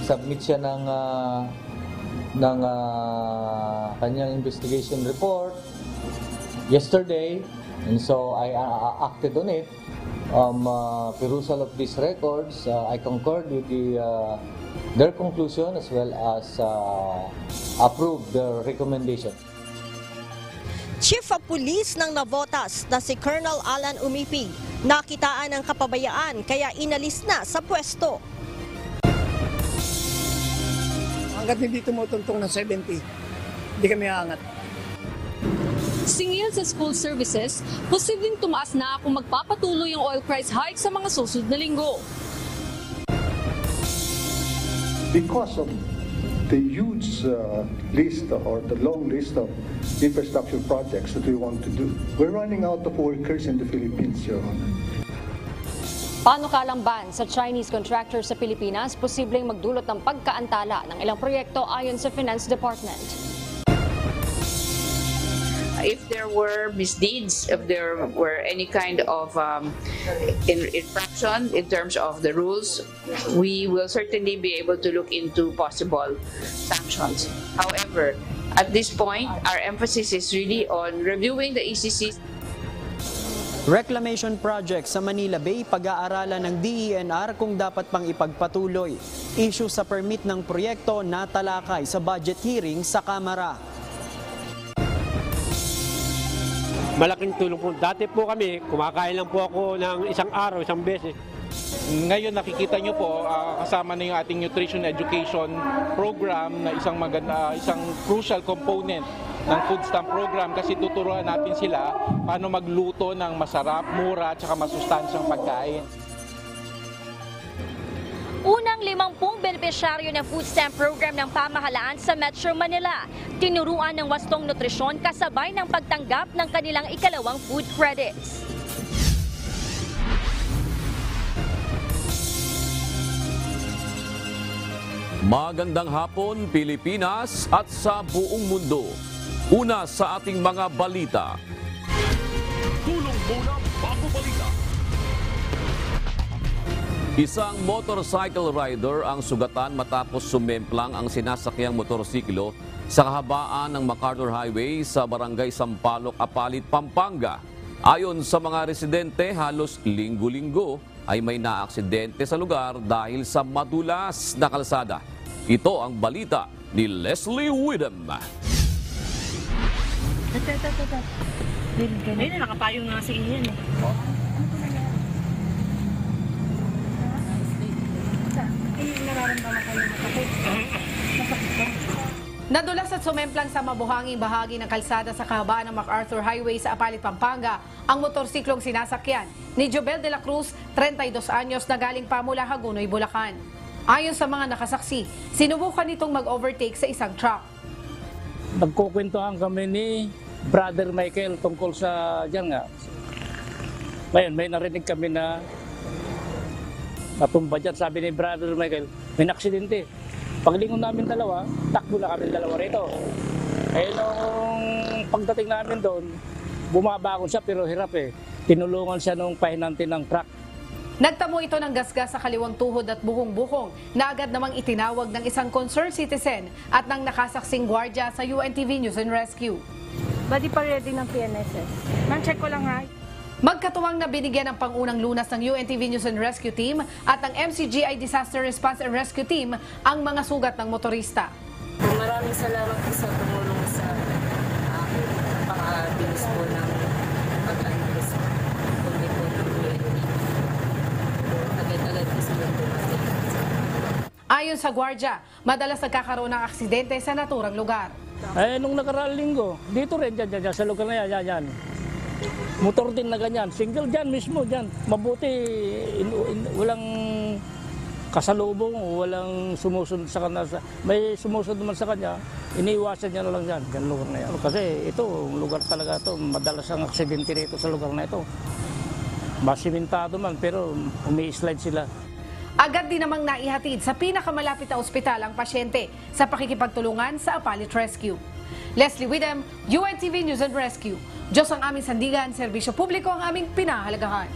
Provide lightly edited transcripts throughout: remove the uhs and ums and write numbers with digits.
nag-submit siya ng kanyang investigation report yesterday, and so I acted on it. Perusal of these records, I concurred with their conclusion as well as approved their recommendation. Chief of Police ng Navotas na si Colonel Alan Umipig, nakitaan ng kapabayaan kaya inalis na sa pwesto. Hanggat hindi tumutuntong ng 70, hindi kami aangat. Singil sa school services, posibleng tumaas na kung magpapatuloy ang oil price hike sa mga susunod na linggo. Because of the huge list or the long list of infrastructure projects that we want to do, we're running out of workers in the Philippines, Your Honor. Panukalang ban sa Chinese contractor sa Pilipinas, posibleng magdulot ng pagkaantala ng ilang proyekto ayon sa Finance Department. If there were misdeeds, if there were any kind of infraction in terms of the rules, we will certainly be able to look into possible sanctions. However, at this point, our emphasis is really on reviewing the ECC. Reclamation project sa Manila Bay, pag-aaralan ng DENR kung dapat pang ipagpatuloy. Issue sa permit ng proyekto na talakay sa budget hearing sa Kamara. Malaking tulong po. Dati po kami, kumakain lang po ako ng isang araw, isang beses. Ngayon nakikita nyo po, kasama na yung ating nutrition education program na isang crucial component ng food stamp program kasi tuturuan natin sila paano magluto ng masarap, mura at saka masustansyang pagkain. Unang 50 benepisyaryo ng food stamp program ng pamahalaan sa Metro Manila. Tinuruan ng wastong nutrisyon kasabay ng pagtanggap ng kanilang ikalawang food credits. Magandang hapon, Pilipinas at sa buong mundo. Una sa ating mga balita. Tulong muna bago balita. Isang motorcycle rider ang sugatan matapos sumemplang ang sinasakyang motorsiklo sa kahabaan ng MacArthur Highway sa Barangay Sampaloc, Apalit, Pampanga. Ayon sa mga residente, halos linggo-linggo ay may naaksidente sa lugar dahil sa madulas na kalsada. Ito ang balita ni Leslie Widem. Ayun na, nakapayong na si Ian. Nadulas at sumemplang sa mabuhanging bahagi ng kalsada sa kahabaan ng MacArthur Highway sa Apalit, Pampanga ang motorsiklong sinasakyan ni Jobel de la Cruz, 32 anyos na galing pa mula Hagonoy, Bulacan. Ayon sa mga nakasaksi, sinubukan nitong mag-overtake sa isang truck. Nagkukwentuhan kami ni Brother Michael tungkol sa dyan nga. Ngayon, may narinig kami na natumba dyan. Sabi ni Brother Michael, may naksidente. Paglingon namin dalawa, takbo na kami dalawa rito. Eh nung pagdating namin doon, bumabakon siya pero hirap eh. Tinulungan siya nung pahinante ng truck. Nagtamo ito ng gasgas sa kaliwang tuhod at buhong-buhong na agad namang itinawag ng isang concerned citizen at ng nakasaksing gwardya sa UNTV News and Rescue. Badi pa ready ng PNSS. Ma'am, check ko lang ha. Magkatuwang na binigyan ng pangunang lunas ng UNTV News and Rescue Team at ng MCGI Disaster Response and Rescue Team ang mga sugat ng motorista. Maraming salamat po sa tumulong sa akin para bilis po ng pag-alis kundi po ng UNTV. Agad-agad po sila dumating. Ayon sa gwardya, madalas nagkakaroon ng aksidente sa naturang lugar. Eh nung nakaraang linggo, dito rin dyan, sa lugar na yan. Motor din na ganyan, single dyan mismo dyan. Mabuti, walang kasalubong, walang sumusunod sa kanya. May sumusunod naman sa kanya, iniiwasan niya na lang dyan, dyan lugar na yan. Kasi ito, lugar talaga ito, madalas ang aksidente rito sa lugar na ito. Masimentado man, pero umi-slide sila. Agad din namang naihatid sa pinakamalapit na ospital ang pasyente sa pakikipagtulungan sa Apalit Rescue. Leslie Widem, UNTV News and Rescue. Diyos ang aming sandigan, serbisyo publiko ang aming pinahalagahan.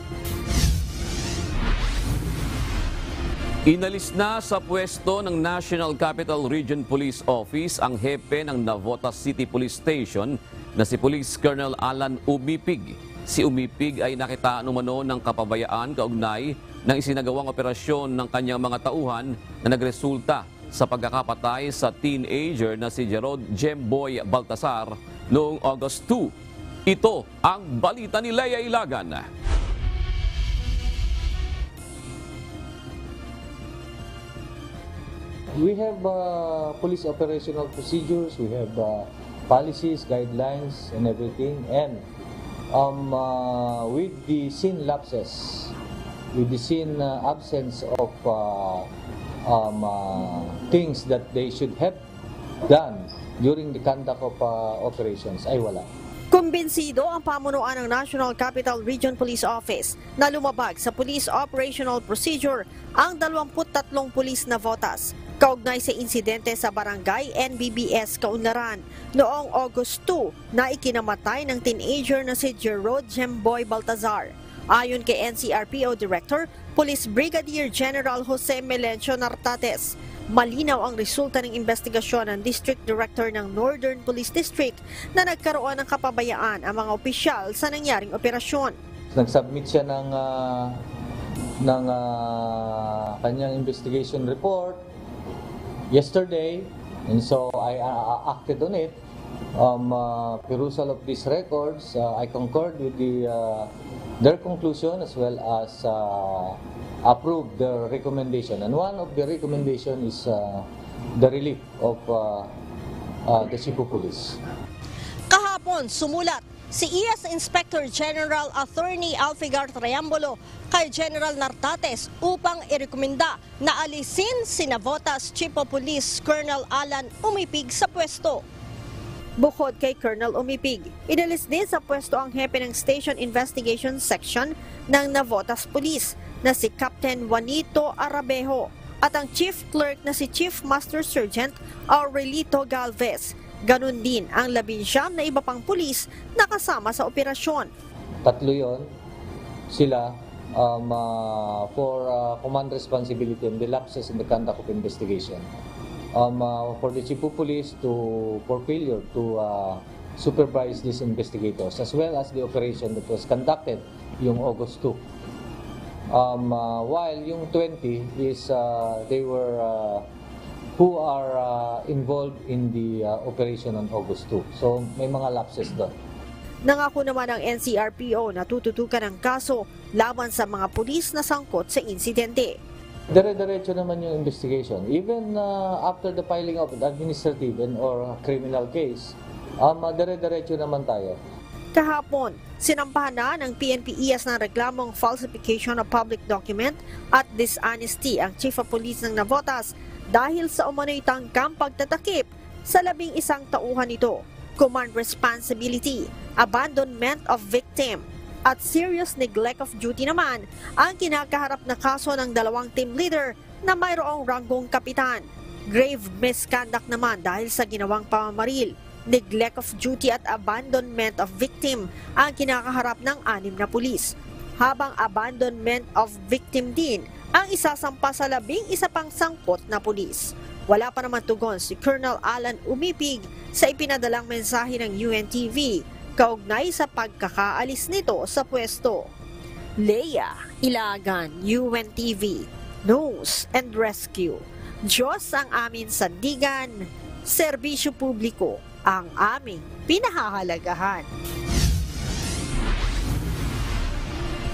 Inalis na sa pwesto ng National Capital Region Police Office ang hepe ng Navotas City Police Station na si Police Colonel Alan Umipig. Si Umipig ay nakitaan umano ng kapabayaan kaugnay ng isinagawang operasyon ng kanyang mga tauhan na nagresulta sa pagkakapatay sa teenager na si Gerald Jemboy Baltasar noong August 2. Ito ang balita ni Leia Ilagan. We have police operational procedures, we have policies, guidelines, and everything. And with the scene lapses, with the scene absence of things that they should have done during the conduct of operations, ay wala. Kumbinsido ang pamunuan ng National Capital Region Police Office na lumabag sa Police Operational Procedure ang 23 pulis na Navotas kaugnay sa insidente sa Barangay NBBS Kaunlaran noong August 2 na ikinamatay ng teenager na si Gerald Jemboy Baltasar. Ayon kay NCRPO Director, Police Brigadier General Jose Melencio Nartates, malinaw ang resulta ng investigasyon ng District Director ng Northern Police District na nagkaroon ng kapabayaan ang mga opisyal sa nangyaring operasyon. Nag-submit siya ng kanyang investigation report yesterday, and so I acted on it. Perusal of these records, I concurred with their conclusion as well as approved their recommendation. And one of the recommendation is the relief of the Cebu Police. Kahapon, sumulat si IAS Inspector General Attorney Alfigar Triambolo kay General Nartates upang irekomenda na alisin si Navotas Chief of Police Colonel Alan Umipig sa pwesto. Bukod kay Colonel Umipig, inalis din sa pwesto ang hepe ng Station Investigation Section ng Navotas Police na si Captain Juanito Arabejo at ang Chief Clerk na si Chief Master Sergeant Aurelito Galvez. Ganun din ang 19 na iba pang pulis na kasama sa operasyon. Tatlo yon sila for command responsibility and the lapses in the conduct of investigation. For the Cebu Police for failure to supervise these investigators as well as the operation that was conducted yung August 2. While yung 20 is they were who are involved in the operation on August 2. So may mga lapses doon. Nangako naman ang NCRPO na tututukan ang kaso laban sa mga pulis na sangkot sa insidente. Dire-diretso naman yung investigation. Even after the filing of an administrative or criminal case, dire-diretso naman tayo. Kahapon, sinampahan na ng PNP-IAS ng reklamong falsification of public document at dishonesty ang Chief of Police ng Navotas dahil sa umano'y tangkang pagtatakip sa 11 tauhan nito, command responsibility, abandonment of victim, at serious neglect of duty naman ang kinakaharap na kaso ng 2 team leader na mayroong ranggong kapitan. Grave misconduct naman dahil sa ginawang pamamaril, neglect of duty at abandonment of victim ang kinakaharap ng 6 na pulis. Habang abandonment of victim din ang isasampa sa 11 pang sangkot na pulis. Wala pa naman tugon si Colonel Alan Umipig sa ipinadalang mensahe ng UNTV kaugnay sa pagkakaalis nito sa pwesto. Leia Ilagan, UNTV, News and Rescue. Diyos ang aming sandigan, serbisyo publiko ang aming pinahahalagahan.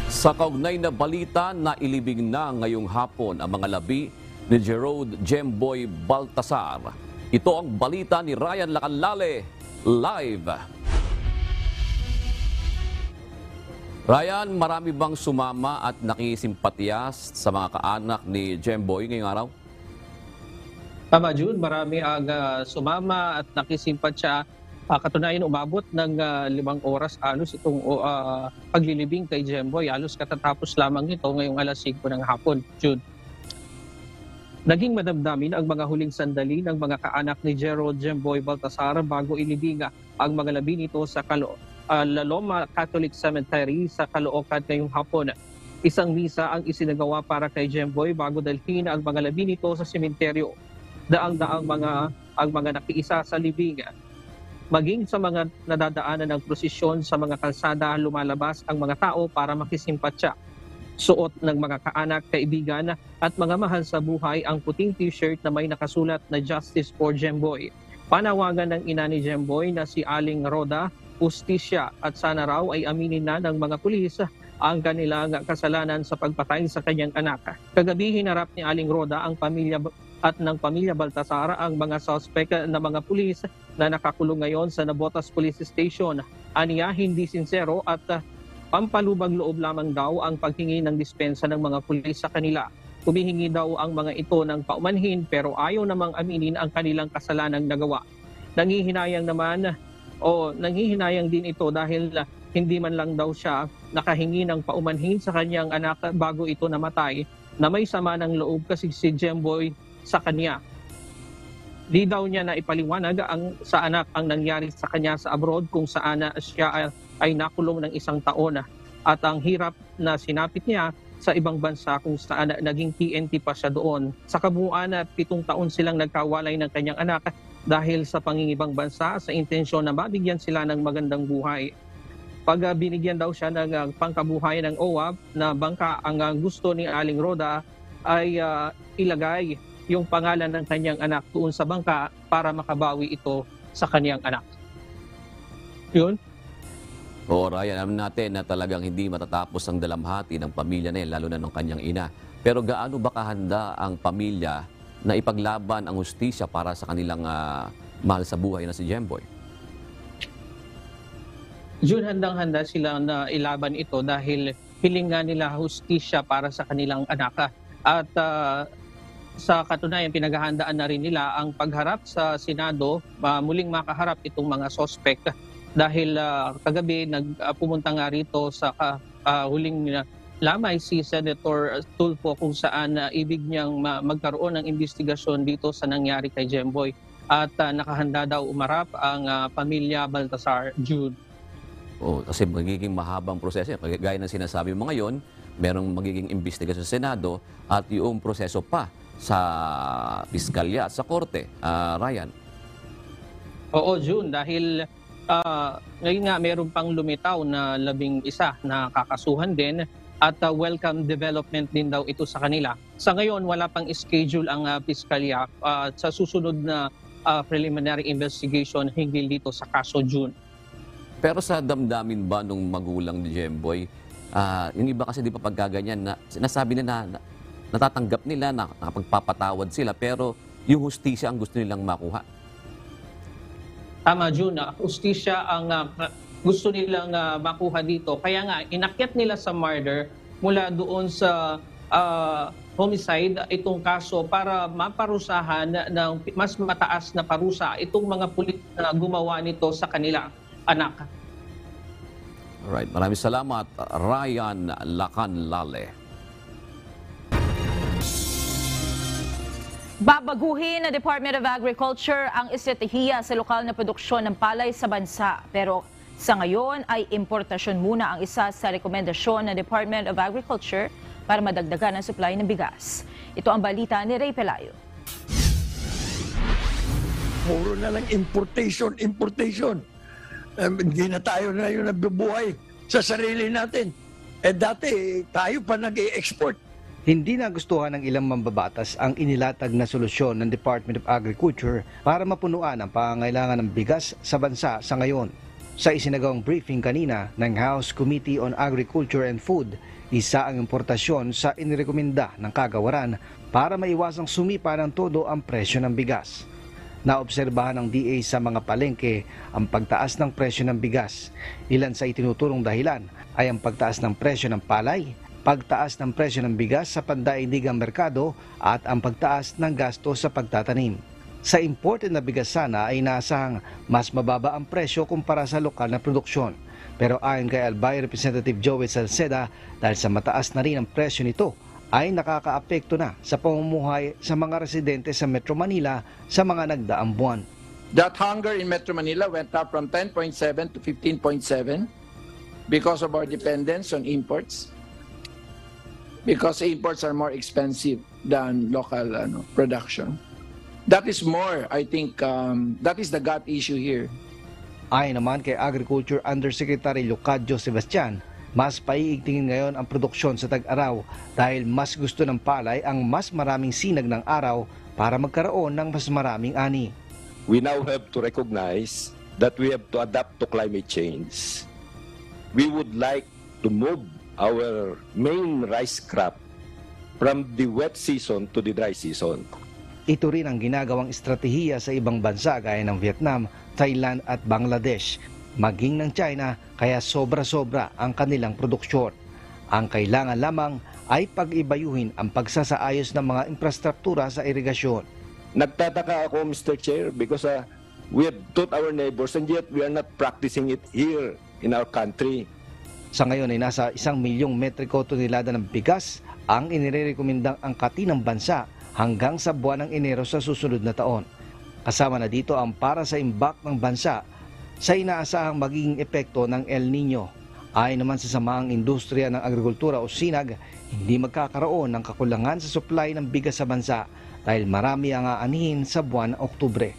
Sa kaugnay na balita na ilibing na ngayong hapon ang mga labi ni Gerald Jemboy Baltasar. Ito ang balita ni Ryan Lacanlale, live. Ryan, marami bang sumama at nakisimpatya sa mga kaanak ni Jemboy ngayong araw? Tama, June. Marami ang sumama at nakisimpatya. Katunayan, umabot ng 5 oras alos itong paglilibing kay Jemboy. Alos katatapos lamang ito ngayong alas 5 ng hapon, June. Naging madamdamin ang mga huling sandali ng mga kaanak ni Gerald Jemboy Baltasar bago ilibing ang mga labi nito sa La Loma Catholic Cemetery sa Caloocan ngayong hapon. Isang misa ang isinagawa para kay Jemboy bago dalhin ang mga labi nito sa sementeryo. Daang-daang ang mga nakiisa sa libing. Maging sa mga nadadaanan ng prosesyon sa mga kalsada, lumalabas ang mga tao para makisimpatya. Suot ng mga kaanak, kaibigan at mga mahal sa buhay ang puting t-shirt na may nakasulat na Justice for Jemboy. Panawagan ng ina ni Jemboy na si Aling Roda, ustisya at sana raw ay aminin na ng mga pulis ang kanilang kasalanan sa pagpatay sa kanyang anak. Kagabi hinarap ni Aling Roda ang pamilya at ng pamilya Baltasar ang mga suspect na mga pulis na nakakulong ngayon sa Navotas Police Station. Aniya, hindi sincero at pampalubag loob lamang daw ang paghingi ng dispensa ng mga pulis sa kanila. Humihingi daw ang mga ito ng paumanhin pero ayaw namang aminin ang kanilang kasalanang nagawa. Nanghihinayang din ito dahil hindi man lang daw siya nakahingi ng paumanhin sa kanyang anak bago ito namatay na may sama ng loob kasi si Jemboy sa kanya. Di daw niya na ipaliwanag sa anak ang nangyari sa kanya sa abroad kung saan siya ay nakulong ng 1 taon at ang hirap na sinapit niya sa ibang bansa kung saan naging PNP pa siya doon. Sa kabuuan, 7 taon silang nagkawalay ng kanyang anak dahil sa pangingibang bansa sa intensyon na mabigyan sila ng magandang buhay. Pag binigyan daw siya ng pangkabuhay ng OWAP na bangka, ang gusto ni Aling Roda ay ilagay yung pangalan ng kanyang anak doon sa bangka para makabawi ito sa kanyang anak. Yun. Oo, Ryan, alam natin na talagang hindi matatapos ang dalamhati ng pamilya na yan, lalo na ng kanyang ina. Pero gaano ba kahanda ang pamilya na ipaglaban ang hustisya para sa kanilang mahal sa buhay na si Jemboy? Jun, handang-handa sila na ilaban ito dahil hiling nga nila hustisya para sa kanilang anak. At sa katunayan, pinaghahandaan na rin nila ang pagharap sa Senado, muling makaharap itong mga sospek. Dahil kagabi pumunta nga rito sa huling lamay si Senator Tulfo kung saan ibig niyang magkaroon ng investigasyon dito sa nangyari kay Jemboy. At nakahanda daw umarap ang pamilya Baltasar, Jude. Oh, kasi magiging mahabang proseso. Gaya ng sinasabi mo ngayon, merong magiging investigasyon sa Senado at yung proseso pa sa piskalya at sa korte. Ryan? Oo, June, dahil ngayon nga meron pang lumitaw na 11 na kakasuhan din at welcome development din daw ito sa kanila. Sa ngayon, wala pang schedule ang piskalya sa susunod na preliminary investigation hinggil dito sa kaso, June. Pero sa damdamin ba nung magulang ni Jemboy, yung iba kasi di pa pagkaganyan na sinasabi nila na natatanggap nila na nakapagpapatawad sila pero yung hustisya ang gusto nilang makuha. Tama, June. Hustisya ang gusto nilang makuha dito. Kaya nga, inakyat nila sa murder mula doon sa homicide itong kaso para maparusahan ng mas mataas na parusa itong mga pulis na gumawa nito sa kanila anak. Alright, maraming salamat, Ryan Lacanlale. Babaguhin ng Department of Agriculture ang estratehiya sa lokal na produksyon ng palay sa bansa. Pero sa ngayon ay importasyon muna ang isa sa rekomendasyon ng Department of Agriculture para madagdagan ang supply ng bigas. Ito ang balita ni Ray Pelayo. Puro na lang importation. Hindi na tayo na yung nabubuhay sa sarili natin. Dati tayo pa nag-i-export. Hindi nagustuhan ng ilang mambabatas ang inilatag na solusyon ng Department of Agriculture para mapunuan ang pangangailangan ng bigas sa bansa sa ngayon. Sa isinagawang briefing kanina ng House Committee on Agriculture and Food, isa ang importasyon sa inirekomenda ng kagawaran para maiwasang sumipa ng todo ang presyo ng bigas. Naobserbahan ng DA sa mga palengke ang pagtaas ng presyo ng bigas. Ilan sa itinuturong dahilan ay ang pagtaas ng presyo ng palay, pagtaas ng presyo ng bigas sa pandaigdigang merkado at ang pagtaas ng gasto sa pagtatanim. Sa imported na bigas sana ay inaasahang mas mababa ang presyo kumpara sa lokal na produksyon. Pero ayon kay Albay Representative Joey Salceda, dahil sa mataas na rin ang presyo nito, ay nakakaapekto na sa pamumuhay sa mga residente sa Metro Manila sa mga nagdaang buwan. That hunger in Metro Manila went up from 10.7 to 15.7 because of our dependence on imports. because imports are more expensive than local production. That is more, I think, that is the gut issue here. Ayon naman kay Agriculture Undersecretary Leocadio Sebastian, mas paiigtingin ngayon ang produksyon sa tag-araw dahil mas gusto ng palay ang mas maraming sinag ng araw para magkaroon ng mas maraming ani. We now have to recognize that we have to adapt to climate change. We would like to move our main rice crop from the wet season to the dry season. Ito rin ang ginagawang estratehiya sa ibang bansa gaya ng Vietnam, Thailand at Bangladesh, maging ng China, kaya sobra-sobra ang kanilang produksyon. Ang kailangan lamang ay pag-ibayuhin ang pagsasaayos ng mga infrastruktura sa irigasyon. Nagtataka ako, Mr. Chair, because we have taught our neighbors and yet we are not practicing it here in our country. Sa ngayon ay nasa 1 milyong metriko tonelada ng bigas ang inirekomendang angkatin ng bansa hanggang sa buwan ng Enero sa susunod na taon. Kasama na dito ang para sa imbak ng bansa sa inaasahang magiging epekto ng El Nino. Ayon naman sa Samaang Industriya ng Agrikultura o SINAG, hindi magkakaroon ng kakulangan sa supply ng bigas sa bansa dahil marami ang aanihin sa buwan ng Oktubre.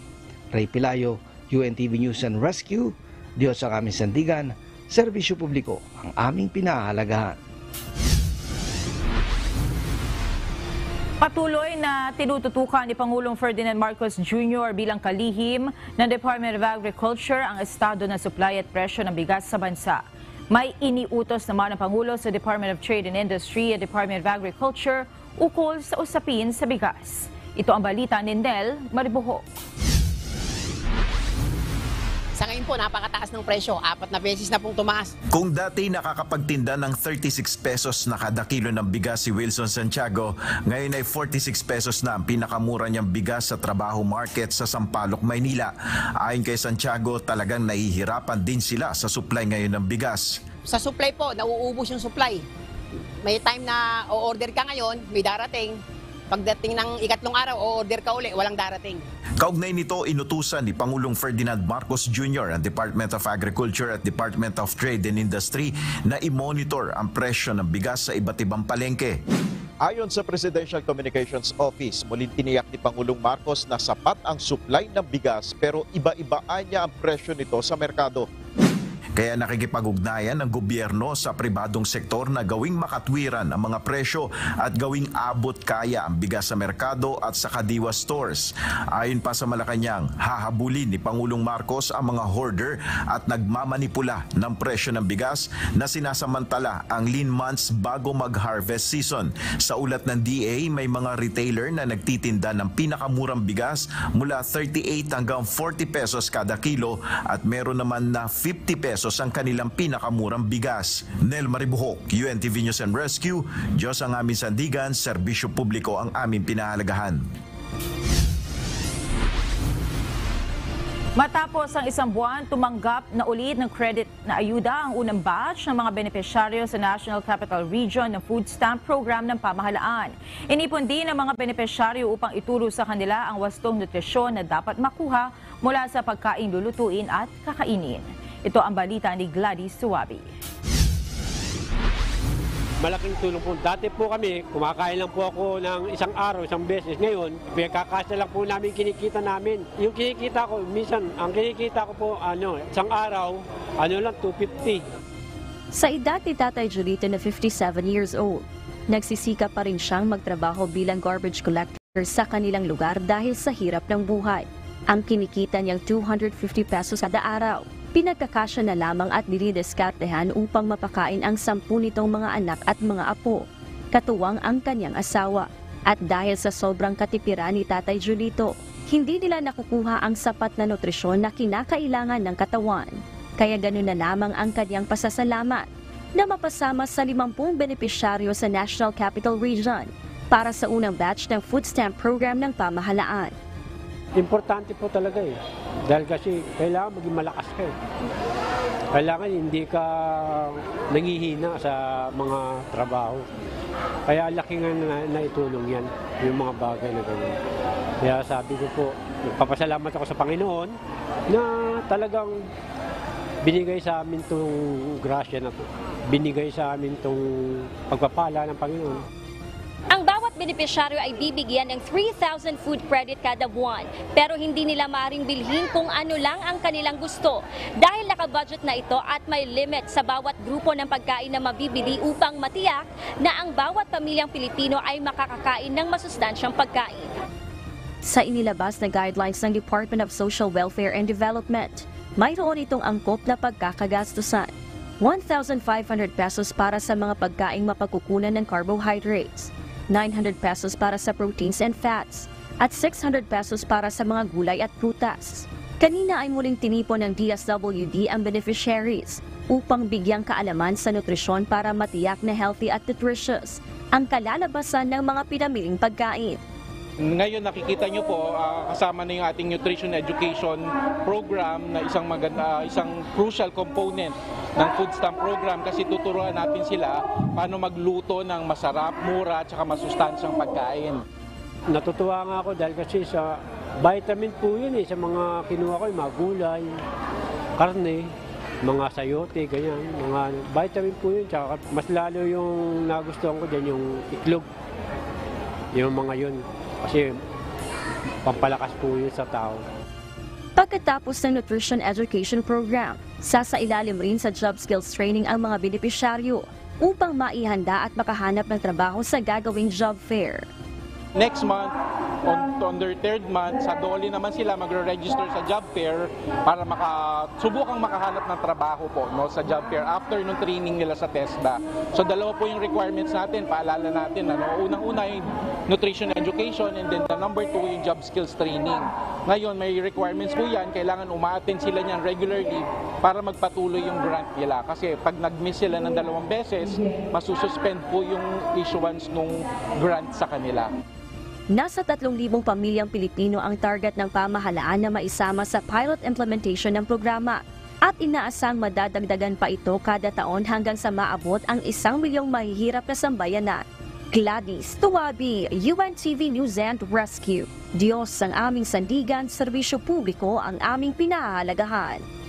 Ray Pilayo, UNTV News and Rescue, Diyos ang aming sandigan, serbisyo publiko ang aming pinahahalagahan. Patuloy na tinututukan ni Pangulong Ferdinand Marcos Jr. bilang kalihim ng Department of Agriculture ang estado ng supply at presyo ng bigas sa bansa. May iniutos naman ng Pangulo sa Department of Trade and Industry at Department of Agriculture ukol sa usapin sa bigas. Ito ang balita ni Nel Maribuho. Sa ngayon po, napakataas ng presyo. 4 na beses na pong tumaas. Kung dati nakakapagtinda ng 36 pesos na kada kilo ng bigas si Wilson Santiago, ngayon ay 46 pesos na ang pinakamura niyang bigas sa Trabaho Market sa Sampaloc, Maynila. Ayon kay Santiago, talagang nahihirapan din sila sa supply ngayon ng bigas. Sa supply po, nauubos yung supply. May time na o-order ka ngayon, may darating. Pagdating ng ikatlong araw, o-order ka uli, walang darating. Kaugnay nito, inutusan ni Pangulong Ferdinand Marcos Jr. ang Department of Agriculture at Department of Trade and Industry na i-monitor ang presyo ng bigas sa iba't ibang palengke. Ayon sa Presidential Communications Office, muling tiniyak ni Pangulong Marcos na sapat ang supply ng bigas pero iba-ibaan niya ang presyo nito sa merkado. Kaya nakikipag-ugnayan ng gobyerno sa pribadong sektor na gawing makatwiran ang mga presyo at gawing abot kaya ang bigas sa merkado at sa kadiwa stores. Ayon pa sa Malacanang, hahabulin ni Pangulong Marcos ang mga hoarder at nagmamanipula ng presyo ng bigas na sinasamantala ang lean months bago mag-harvest season. Sa ulat ng DA, may mga retailer na nagtitinda ng pinakamurang bigas mula 38 hanggang 40 pesos kada kilo at meron naman na 50 pesos ang kanilang pinakamurang bigas. Nel Maribuhok, UNTV News and Rescue, Diyos ang aming sandigan, serbisyo publiko ang aming pinahalagahan. Matapos ang isang buwan, tumanggap na ulit ng credit na ayuda ang unang batch ng mga benepisyaryo sa National Capital Region ng Food Stamp Program ng pamahalaan. Inipon din ng mga benepisyaryo upang ituro sa kanila ang wastong nutrisyon na dapat makuha mula sa pagkain lulutuin at kakainin. Ito ang balita ni Gladys Suwabi. Malaking tulong po. Dati po kami, kumakain lang po ako ng isang araw, isang beses. Ngayon, pinagkakasya lang po namin kinikita namin. Yung kinikita ko, minsan, ang kinikita ko po, isang araw, lang, 250. Sa edad ni Tatay Julito na 57 years old, nagsisikap pa rin siyang magtrabaho bilang garbage collector sa kanilang lugar dahil sa hirap ng buhay. Ang kinikita niyang 250 pesos kada araw. Pinagkakasya na lamang at dinidiskartehan upang mapakain ang 10 nitong mga anak at mga apo, katuwang ang kanyang asawa. At dahil sa sobrang katipiran ni Tatay Julito, hindi nila nakukuha ang sapat na nutrisyon na kinakailangan ng katawan. Kaya ganun na lamang ang kanyang pasasalamat na mapasama sa 50 benepisyaryo sa National Capital Region para sa unang batch ng food stamp program ng pamahalaan. Importante po talaga dahil kasi kailangan maging malakas ka Kailangan hindi ka nangihina sa mga trabaho. Kaya laki nga na itulong yan, yung mga bagay na ganyan. Kaya sabi ko po, nagpapasalamat ako sa Panginoon na talagang binigay sa amin itong grasya na to. Binigay sa amin itong pagpapala ng Panginoon. Ang bawat benepisyaryo ay bibigyan ng 3,000 food credit kada buwan, pero hindi nila maaaring bilhin kung ano lang ang kanilang gusto dahil nakabudget na ito at may limit sa bawat grupo ng pagkain na mabibili upang matiyak na ang bawat pamilyang Pilipino ay makakakain ng masustansyang pagkain. Sa inilabas na guidelines ng Department of Social Welfare and Development, mayroon itong angkop na pagkakagastusan. 1,500 pesos para sa mga pagkaing mapagkukunan ng carbohydrates, 900 pesos para sa proteins and fats, at 600 pesos para sa mga gulay at prutas. Kanina ay muling tinipon ng DSWD ang beneficiaries upang bigyang kaalaman sa nutrisyon para matiyak na healthy at nutritious ang kalalabasan ng mga pinamiling pagkain. Ngayon nakikita nyo po kasama na yung ating nutrition education program na isang crucial component ng food stamp program kasi tuturuan natin sila paano magluto ng masarap, mura at saka masustansyang pagkain. Natutuwa nga ako dahil kasi sa vitamin po yun sa mga kinuha ko, mga gulay, karne, mga sayote, ganyan, mga vitamin po yun. Tsaka mas lalo yung nagustuhan ko dyan yung itlog, yung mga yun. Kasi pampalakas po yun sa tao. Pagkatapos ng Nutrition Education Program, sasailalim rin sa job skills training ang mga benepisyaryo upang maihanda at makahanap ng trabaho sa gagawing job fair. Next month, on their third month, sa DOLE naman sila magre-register sa job fair para subukang makahanap ng trabaho po sa job fair after nung training nila sa TESDA. So dalawa po yung requirements natin, paalala natin. Unang-una yung nutrition education and then the number 2 yung job skills training. Ngayon may requirements po yan, kailangan umaattend sila niyan regularly para magpatuloy yung grant nila. Kasi pag nag-miss sila ng 2 beses, masususpend po yung issuance ng grant sa kanila. Nasa 3,000 pamilyang Pilipino ang target ng pamahalaan na maisama sa pilot implementation ng programa at inaasang madadagdagan pa ito kada taon hanggang sa maabot ang 1 milyong mahihirap na sambayanan. Gladys Tuwabi, UNTV News and Rescue. Diyos ang aming sandigan, serbisyo publiko ang aming pinahahalagahan.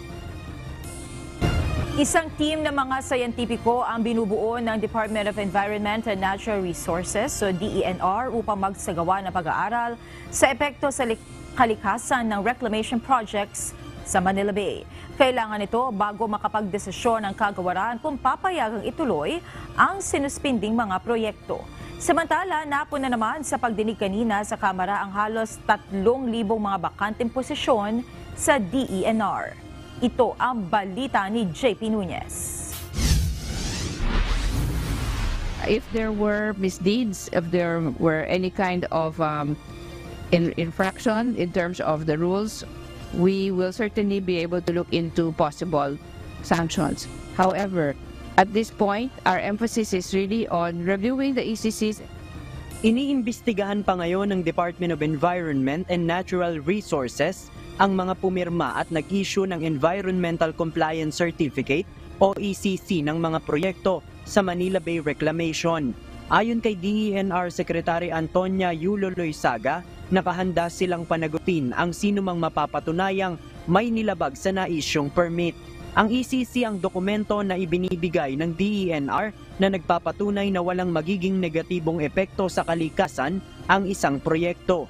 Isang team ng mga sayantipiko ang binubuo ng Department of Environment and Natural Resources o DENR upang magsagawa ng pag-aaral sa epekto sa kalikasan ng reclamation projects sa Manila Bay. Kailangan ito bago makapagdesisyon ang kagawaran kung papayagang ituloy ang sinuspinding mga proyekto. Samantala, napuna naman sa pagdinig kanina sa Kamara ang halos 3,000 mga bakanteng posisyon sa DENR. Ito ang balita ni JP Nunez. If there were misdeeds, if there were any kind of infraction in terms of the rules, we will certainly be able to look into possible sanctions. However, at this point, our emphasis is really on reviewing the ECCs. Iniimbestigahan pa ngayon ng Department of Environment and Natural Resources ang mga pumirma at nag-issue ng Environmental Compliance Certificate o ECC ng mga proyekto sa Manila Bay Reclamation. Ayon kay DENR Secretary Antonia Yulo Loizaga, nakahanda silang panagutin ang sinumang mapapatunayang may nilabag sa na-issuing permit. Ang ECC ang dokumento na ibinibigay ng DENR na nagpapatunay na walang magiging negatibong epekto sa kalikasan ang isang proyekto.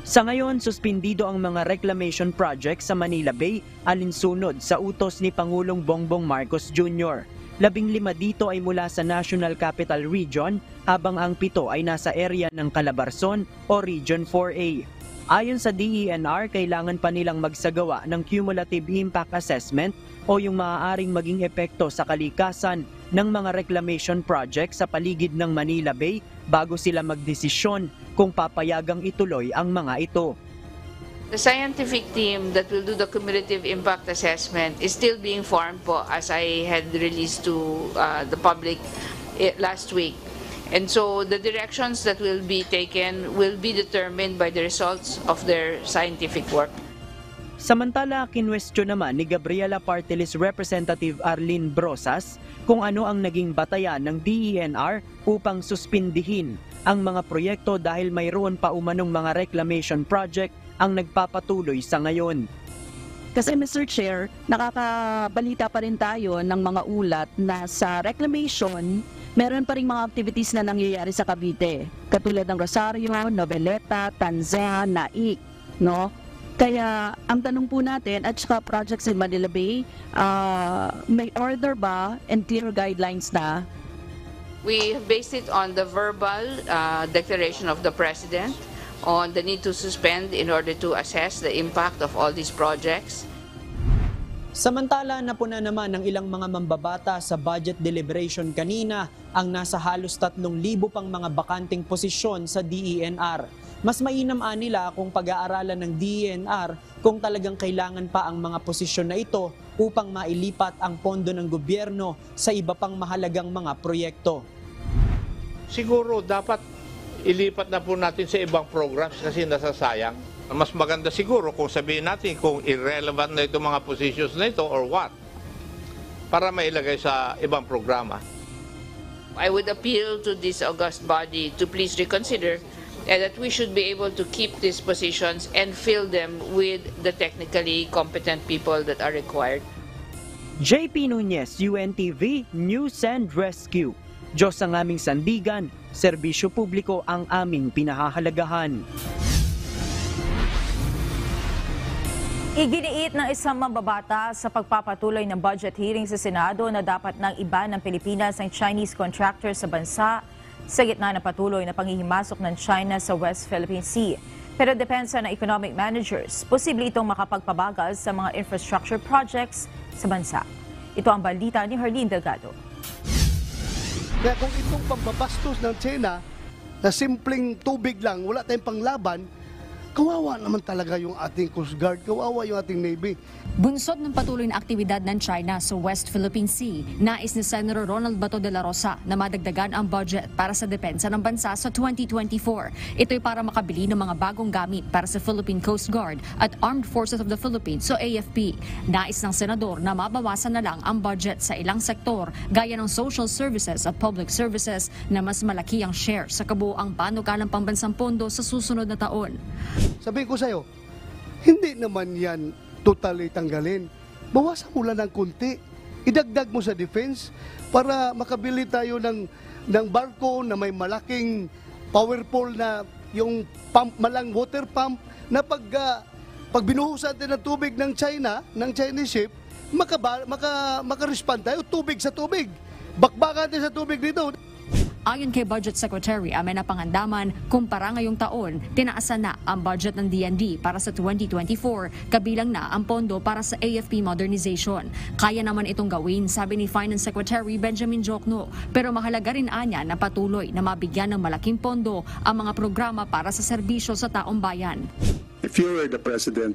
Sa ngayon, suspindido ang mga reclamation project sa Manila Bay alinsunod sa utos ni Pangulong Bongbong Marcos Jr. 15 dito ay mula sa National Capital Region habang ang 7 ay nasa area ng Calabarzon o Region 4A. Ayon sa DENR, kailangan pa nilang magsagawa ng cumulative impact assessment o yung maaaring maging epekto sa kalikasan ng mga reclamation project sa paligid ng Manila Bay bago sila magdesisyon kung papayagang ituloy ang mga ito. The scientific team that will do the cumulative impact assessment is still being formed po, as I had released to the public last week. And so the directions that will be taken will be determined by the results of their scientific work. Samantala, kinwestiyon naman ni Gabriela Party List Representative Arlene Brosas kung ano ang naging batayan ng DENR upang suspindihin ang mga proyekto dahil mayroon pa umanong mga reclamation project ang nagpapatuloy sa ngayon. Kasi Mr. Chair, nakakabalita pa rin tayo ng mga ulat na sa reclamation, meron pa rin mga activities na nangyayari sa Cavite, katulad ng Rosario, Noveleta, Tanza, Naik, no? Kaya ang tanong po natin, at saka projects in Manila Bay, may order ba and clear guidelines na? We have based it on the verbal declaration of the President on the need to suspend in order to assess the impact of all these projects. Samantala, napuna naman ng ilang mga mambabata sa budget deliberation kanina ang nasa halos 3,000 pang mga bakanting posisyon sa DENR. Mas mainam nila kung pag-aaralan ng DENR kung talagang kailangan pa ang mga posisyon na ito upang mailipat ang pondo ng gobyerno sa iba pang mahalagang mga proyekto. Siguro dapat ilipat na po natin sa ibang programs kasi nasasayang. Mas maganda siguro kung sabihin natin kung irrelevant na itong mga positions na ito or what, para mailagay sa ibang programa. I would appeal to this august body to please reconsider that we should be able to keep these positions and fill them with the technically competent people that are required. JP Nunez, UNTV, News and Rescue. Diyos ang aming sandigan, serbisyo publiko ang aming pinahahalagahan. Iginiit ng isang mambabata sa pagpapatuloy ng budget hearing sa Senado na dapat nang iba ng Pilipinas ang Chinese contractor sa bansa sa gitna ng patuloy na panghihimasok ng China sa West Philippine Sea. Pero depensa ng economic managers, posible itong makapagpabagal sa mga infrastructure projects sa bansa. Ito ang balita ni Herlene Delgado. Kaya kung itong pambabastos ng China na simpleng tubig lang, wala tayong panglaban, kawawa naman talaga yung ating Coast Guard, kawawa yung ating Navy. Bunsod ng patuloy na aktibidad ng China sa West Philippine Sea, nais ni Senator Ronald Bato de la Rosa na madagdagan ang budget para sa depensa ng bansa sa 2024. Ito'y para makabili ng mga bagong gamit para sa Philippine Coast Guard at Armed Forces of the Philippines o AFP. Nais ng senador na mabawasan na lang ang budget sa ilang sektor gaya ng social services at public services na mas malaki ang share sa kabuuang panukalang pambansang pondo sa susunod na taon. Sabihin ko sa'yo, hindi naman yan totally tanggalin. Bawasan mo lang ng kunti. Idagdag mo sa defense para makabili tayo ng barko na may malaking powerful na yung pump, malang water pump na pag binuhusan natin ng tubig ng China, ng Chinese ship, maka-respond tayo tubig sa tubig. Bakbakan tayo sa tubig dito. Ayon kay Budget Secretary Amena Pangandaman, kumpara ngayong taon, tinaasan na ang budget ng DND para sa 2024, kabilang na ang pondo para sa AFP modernization. Kaya naman itong gawin, sabi ni Finance Secretary Benjamin Jokno, pero mahalaga rin anya na patuloy na mabigyan ng malaking pondo ang mga programa para sa serbisyo sa taong bayan. If you were the president,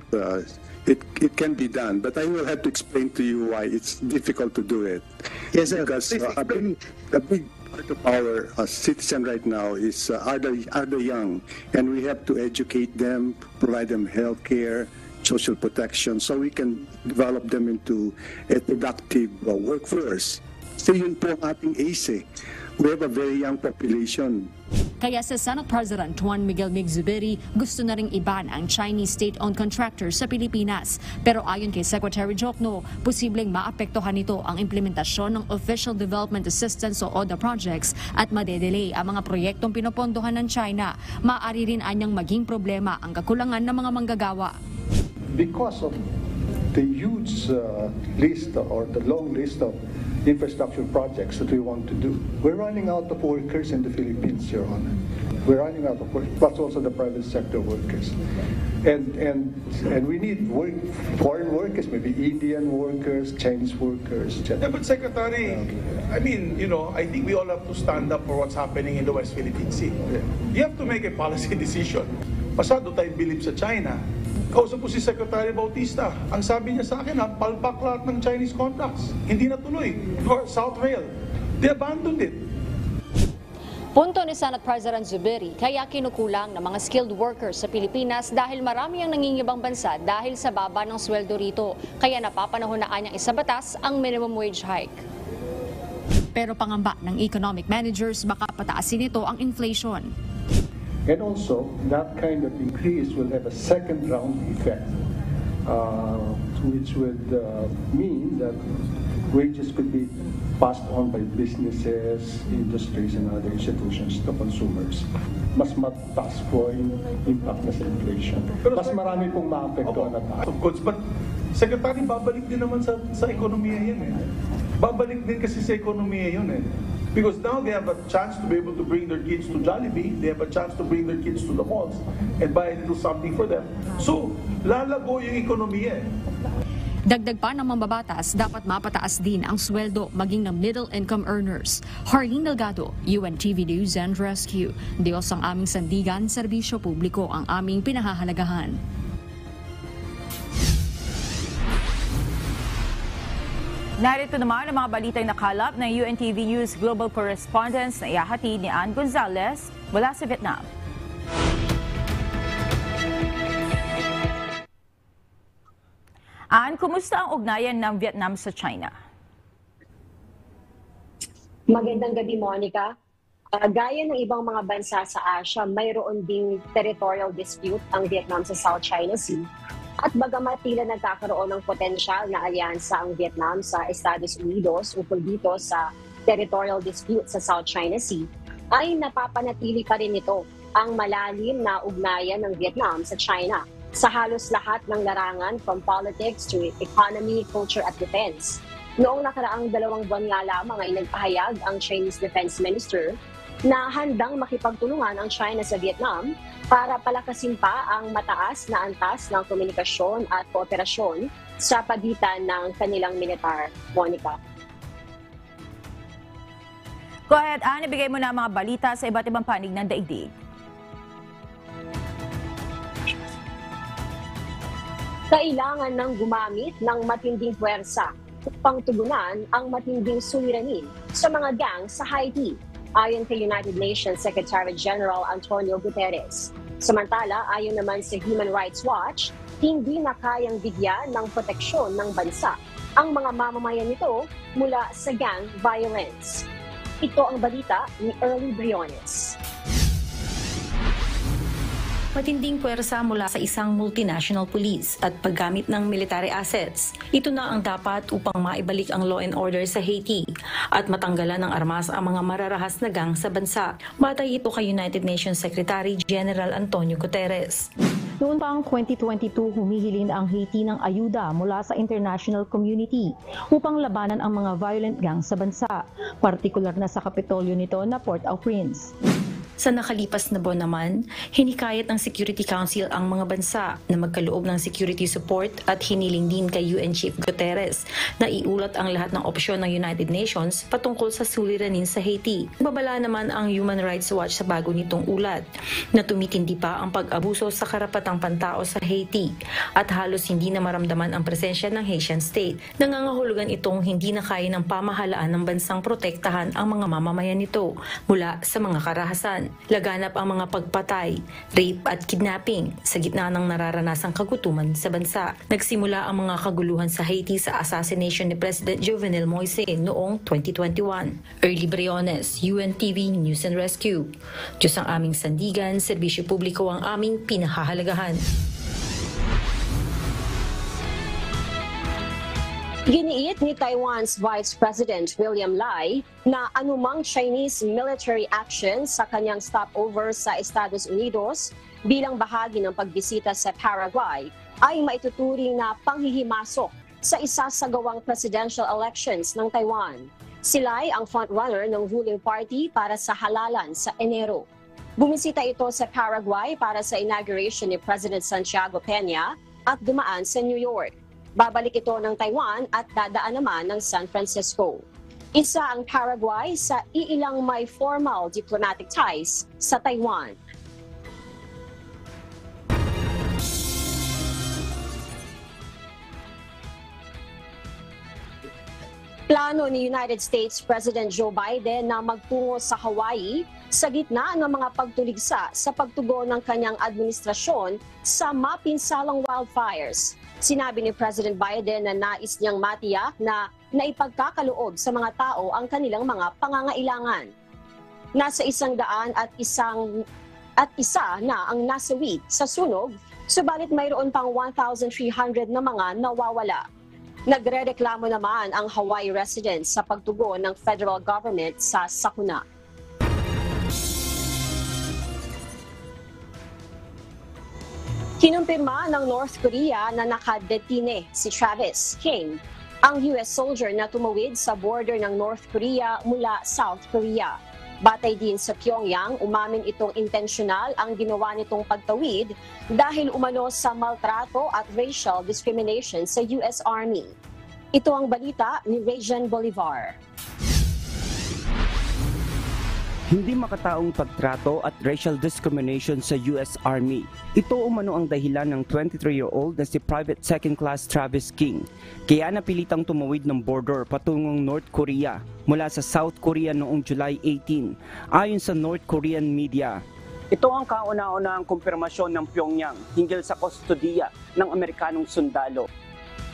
it can be done, but I will have to explain to you why it's difficult to do it. Yes, sir. Because a big part of our citizen right now are the young, and we have to educate them, provide them health care, social protection, so we can develop them into a productive workforce. So yun po ang ating ace. We have a very young population. Kaya sa Senate President Juan Miguel Mig-Zubiri, gusto na ring iban ang Chinese state-owned contractors sa Pilipinas. Pero ayon kay Secretary Jokno, posibleng maapektuhan nito ang implementasyon ng Official Development Assistance o ODA projects at madedelay ang mga proyektong pinopondohan ng China. Maaari rin anyang maging problema ang kakulangan ng mga manggagawa. Because of the huge list or the long list of infrastructure projects that we want to do. We're running out of workers in the Philippines, Your Honor. We're running out of workers, plus also the private sector workers. And we need foreign workers, maybe Indian workers, Chinese workers. Yeah, but Secretary, I mean, I think we all have to stand up for what's happening in the West Philippine Sea. You have to make a policy decision. Pasado tayong bilib sa China. Kausap po si Secretary Bautista. Ang sabi niya sa akin, palpak lahat ng Chinese contracts. Hindi natuloy. South Rail, they abandoned it. Punto ni Senate President Zubiri, kaya kinukulang ng mga skilled workers sa Pilipinas dahil marami ang nangingibang bansa dahil sa baba ng sweldo rito. Kaya napapanahon na anyang isabatas ang minimum wage hike. Pero pangamba ng economic managers, baka pataasin ito ang inflation. And also, that kind of increase will have a second round effect, which would mean that wages could be passed on by businesses, industries, and other institutions to consumers. Mas mataas po yung impact na sa inflation. Mas marami pong maapektuhan na tayo. Of course, but Secretary, babalik din naman sa ekonomiya yan eh. Babalik din kasi sa ekonomiya yun eh. Because now they have a chance to be able to bring their kids to Jollibee, they have a chance to bring their kids to the malls and buy a little something for them. So, lalago yung ekonomiya eh. Dagdag pa ng mambabatas, dapat mapataas din ang sweldo maging ng middle-income earners. Harleen Delgado, UNTV News and Rescue. Diyos ang aming sandigan, serbisyo publiko ang aming pinahahalagahan. Narito naman ang mga balitang nakalap ng UNTV News Global Correspondents na ihahatid ni Ann Gonzalez mula sa Vietnam. Ann, kumusta ang ugnayan ng Vietnam sa China? Magandang gabi, Monica. Gaya ng ibang mga bansa sa Asia, mayroon ding territorial dispute ang Vietnam sa South China Sea. At bagamat tila nagkakaroon ng potensyal na alyansa ang Vietnam sa Estados Unidos ukol dito sa territorial dispute sa South China Sea, ay napapanatili pa rin ito ang malalim na ugnayan ng Vietnam sa China sa halos lahat ng larangan from politics to economy, culture at defense. Noong nakaraang 2 buwan nga lamang ay nagpahayag ang Chinese Defense Minister na handang makipagtulungan ang China sa Vietnam para palakasin pa ang mataas na antas ng komunikasyon at kooperasyon sa pagitan ng kanilang militar. Monica. Go ahead, Ann, ibigay mo na ang mga balita sa iba't ibang panig ng daigdig. Kailangan ng gumamit ng matinding puwersa upang tugunan ang matinding suliranin sa mga gang sa Haiti, ayon kay United Nations Secretary General Antonio Guterres. Samantala, ayon naman sa Human Rights Watch, hindi na kayang bigyan ng proteksyon ng bansa ang mga mamamayan nito mula sa gang violence. Ito ang balita ni Early Briones. Matinding puwersa mula sa isang multinational police at paggamit ng military assets. Ito na ang dapat upang maibalik ang law and order sa Haiti at matanggalan ng armas ang mga mararahas na gang sa bansa. Batay ito kay United Nations Secretary General Antonio Guterres. Noon pa ang 2022, humihiling ang Haiti ng ayuda mula sa international community upang labanan ang mga violent gang sa bansa, partikular na sa kapitolyo nito na Port-au-Prince. Sa nakalipas na buwan naman, hinikayat ng Security Council ang mga bansa na magkaloob ng security support at hiniling din kay UN Chief Guterres na iulat ang lahat ng opsyon ng United Nations patungkol sa suliranin sa Haiti. Babala naman ang Human Rights Watch sa bago nitong ulat na tumitindi pa ang pag-abuso sa karapatang pantao sa Haiti at halos hindi na maramdaman ang presensya ng Haitian state. Nangangahulugan itong hindi na kaya ng pamahalaan ng bansang protektahan ang mga mamamayan nito mula sa mga karahasan. Laganap ang mga pagpatay, rape at kidnapping sa gitna ng nararanasang kagutuman sa bansa. Nagsimula ang mga kaguluhan sa Haiti sa assassination ni President Jovenel Moise noong 2021. Early Briones, UNTV News and Rescue. Diyos ang aming sandigan, serbisyo publiko ang aming pinahahalagahan. Giniit ni Taiwan's Vice President William Lai na anumang Chinese military action sa kanyang stopover sa Estados Unidos bilang bahagi ng pagbisita sa Paraguay ay maituturing na panghihimasok sa isasagawang presidential elections ng Taiwan. Si Lai ang frontrunner ng ruling party para sa halalan sa Enero. Bumisita ito sa Paraguay para sa inauguration ni President Santiago Peña at dumaan sa New York. Babalik ito ng Taiwan at dadaan naman ng San Francisco. Isa ang Paraguay sa iilang may formal diplomatic ties sa Taiwan. Plano ni United States President Joe Biden na magtungo sa Hawaii sa gitna ng mga pagtuligsa sa pagtugon ng kanyang administrasyon sa mapinsalang wildfires. Sinabi ni President Biden na nais niyang matiyak na naipagkakaloob sa mga tao ang kanilang mga pangangailangan. Nasa 100 at isa na ang nasawi sa sunog, subalit mayroon pang 1,300 na mga nawawala. Nagrereklamo naman ang Hawaii residents sa pagtugon ng federal government sa sakuna. Kinumpirma ng North Korea na nakadetine si Travis King, ang US soldier na tumawid sa border ng North Korea mula South Korea. Batay din sa Pyongyang, umamin itong intensyonal ang ginawa nitong pagtawid dahil umano sa maltrato at racial discrimination sa US Army. Ito ang balita ni Rajan Bolivar. Hindi makataong pagtrato at racial discrimination sa US Army. Ito umano ang dahilan ng 23-year-old na si Private Second Class Travis King. Kaya napilitang tumawid ng border patungong North Korea mula sa South Korea noong July 18, ayon sa North Korean media. Ito ang kauna-unahang kumpirmasyon ng Pyongyang hinggil sa kustodiya ng Amerikanong sundalo.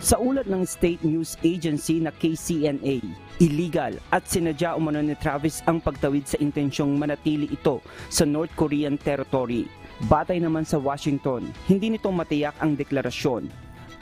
Sa ulat ng state news agency na KCNA, illegal at sinadya umano ni Travis ang pagtawid sa intensyong manatili ito sa North Korean territory. Batay naman sa Washington, hindi nito matiyak ang deklarasyon.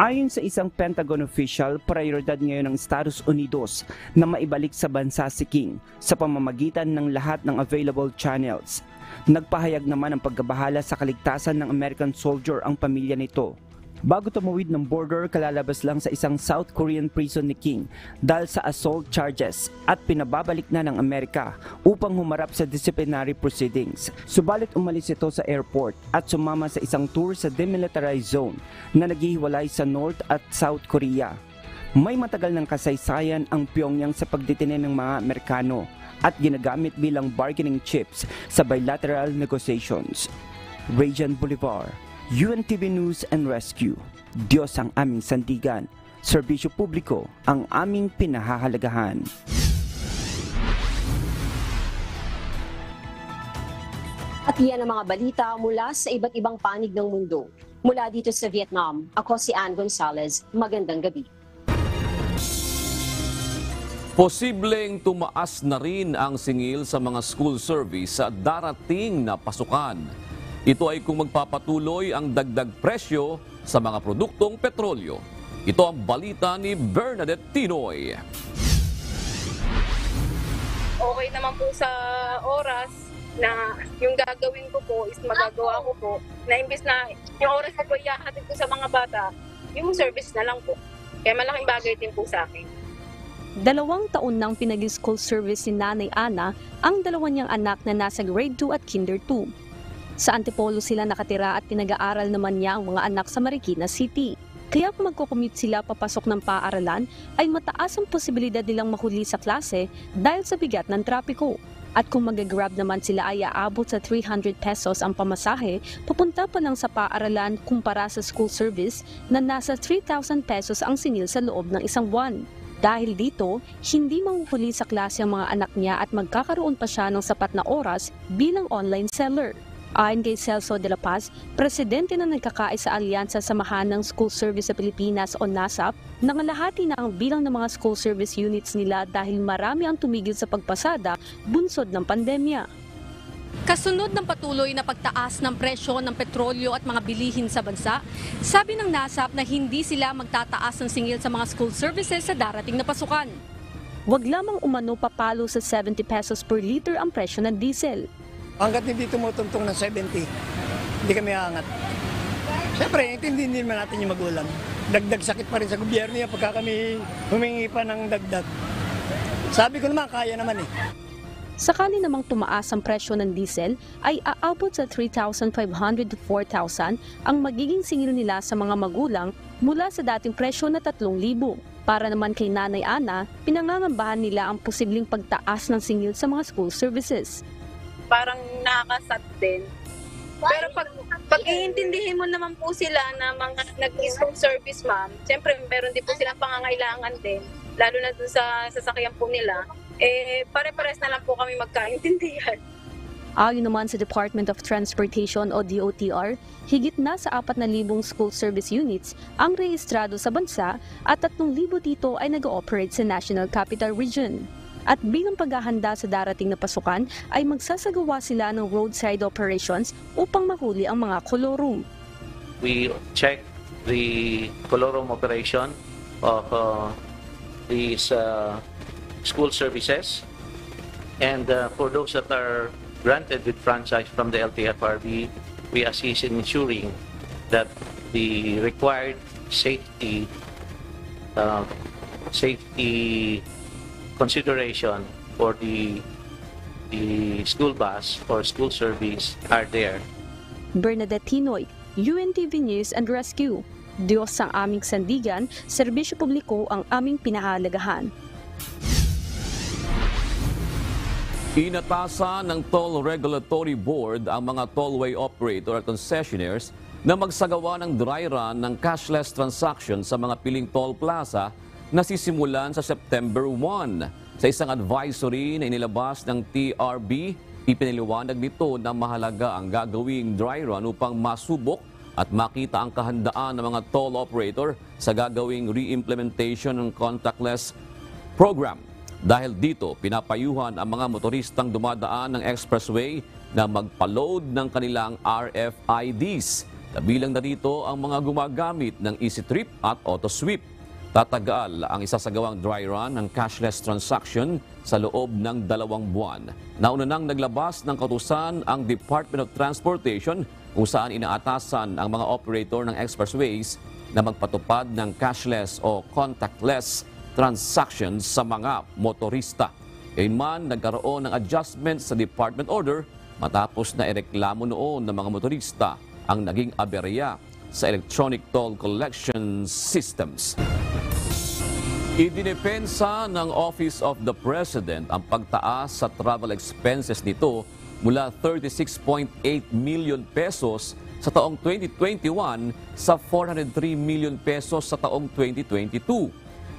Ayon sa isang Pentagon official, prioridad ngayon ng Estados Unidos na maibalik sa bansa si King sa pamamagitan ng lahat ng available channels. Nagpahayag naman ng pagkabahala sa kaligtasan ng American soldier ang pamilya nito. Bago tumawid ng border, kalalabas lang sa isang South Korean prison ni King dahil sa assault charges at pinababalik na ng Amerika upang humarap sa disciplinary proceedings. Subalit umalis ito sa airport at sumama sa isang tour sa demilitarized zone na naghihiwalay sa North at South Korea. May matagal ng kasaysayan ang Pyongyang sa pagdetine ng mga Amerikano at ginagamit bilang bargaining chips sa bilateral negotiations. Rajan Bolivar, UNTV News and Rescue. Diyos ang aming sandigan. Serbisyo publiko ang aming pinahahalagahan. At yan ang mga balita mula sa iba't ibang panig ng mundo. Mula dito sa Vietnam, ako si Ann Gonzalez. Magandang gabi. Posibleng tumaas na rin ang singil sa mga school service sa darating na pasukan. Ito ay kung magpapatuloy ang dagdag presyo sa mga produktong petrolyo. Ito ang balita ni Bernadette Tinoy. Okay naman po sa oras na yung gagawin ko po is magagawa ko po na imbis na yung oras ko po ihahatid ko sa mga bata, yung service na lang po. Kaya malaking bagay din po sa akin. 2 taon nang pinag-school service ni Nanay Ana ang dalawa niyang anak na nasa grade 2 at kinder 2. Sa Antipolo sila nakatira at pinag-aaral naman niya ang mga anak sa Marikina City. Kaya kung magko-commute sila papasok ng paaralan, ay mataas ang posibilidad nilang mahuli sa klase dahil sa bigat ng trapiko. At kung mag-grab naman sila ay aabot sa 300 pesos ang pamasahe, papunta pa lang sa paaralan kumpara sa school service na nasa 3,000 pesos ang singil sa loob ng isang buwan. Dahil dito, hindi mahuhuli sa klase ang mga anak niya at magkakaroon pa siya ng sapat na oras bilang online seller. Ayon kay Celso de la Paz, presidente na nagkakaisa alyansa Samahan ng School Service sa Pilipinas o NASAP, nangalahati na ang bilang ng mga school service units nila dahil marami ang tumigil sa pagpasada bunsod ng pandemya. Kasunod ng patuloy na pagtaas ng presyo ng petrolyo at mga bilihin sa bansa, sabi ng NASAP na hindi sila magtataas ng singil sa mga school services sa darating na pasukan. Huwag lamang umano papalo sa 70 pesos per liter ang presyo ng diesel. Hanggat hindi tumutuntong ng 70, hindi kami aangat. Siyempre, intindihin din naman natin yung magulang. Dagdag sakit pa rin sa gobyerno yan pagka kami humingi pa ng dagdag. Sabi ko naman, kaya naman eh. Sakali namang tumaas ang presyo ng diesel, ay aabot sa 3,500 to 4,000 ang magiging singil nila sa mga magulang mula sa dating presyo na 3,000. Para naman kay Nanay Ana, pinangangambahan nila ang posibleng pagtaas ng singil sa mga school services. Parang nakakasad din. Pero pag iintindihin mo naman po sila na mga nag-school service, ma'am, siyempre meron din po silang pangangailangan din, lalo na dun sa sasakyan po nila, pare-pares na lang po kami magkaintindihan. Ayon naman sa Department of Transportation o DOTR, higit na sa 4,000 school service units ang rehistrado sa bansa at 3,000 dito ay nag-ooperate sa National Capital Region. At bilang paghahanda sa darating na pasukan ay magsasagawa sila ng roadside operations upang mahuli ang mga kolorum. We check the colorum operation of these school services. And for those that are granted with franchise from the LTFRB, we assist in ensuring that the required safety consideration for the school bus or school service are there. Bernadette Tinoy, UNTV News and Rescue. Diyos ang aming sandigan, serbisyo publiko ang aming pinahalagahan. Inatasan ng Toll Regulatory Board ang mga tollway operator at concessionaires na magsagawa ng dry run ng cashless transaction sa mga piling toll plaza na sisimulan sa September 1. Sa isang advisory na inilabas ng TRB, ipiniliwanag nito na mahalaga ang gagawing dry run upang masubok at makita ang kahandaan ng mga toll operator sa gagawing re-implementation ng contactless program. Dahil dito, pinapayuhan ang mga motoristang dumadaan ng expressway na magpa-load ng kanilang RFIDs. Kabilang na dito ang mga gumagamit ng EasyTrip at AutoSweep. Tatagal ang isasagawang dry run ng cashless transaction sa loob ng 2 buwan. Nauna nang naglabas ng kautusan ang Department of Transportation kung saan inaatasan ang mga operator ng expressways na magpatupad ng cashless o contactless transactions sa mga motorista. Gayunman, nagkaroon ng adjustment sa department order matapos na ireklamo noon ng mga motorista ang naging aberya sa electronic toll collection systems. Idinepensa ng Office of the President ang pagtaas sa travel expenses nito mula 36.8 million pesos sa taong 2021 sa 403 million pesos sa taong 2022.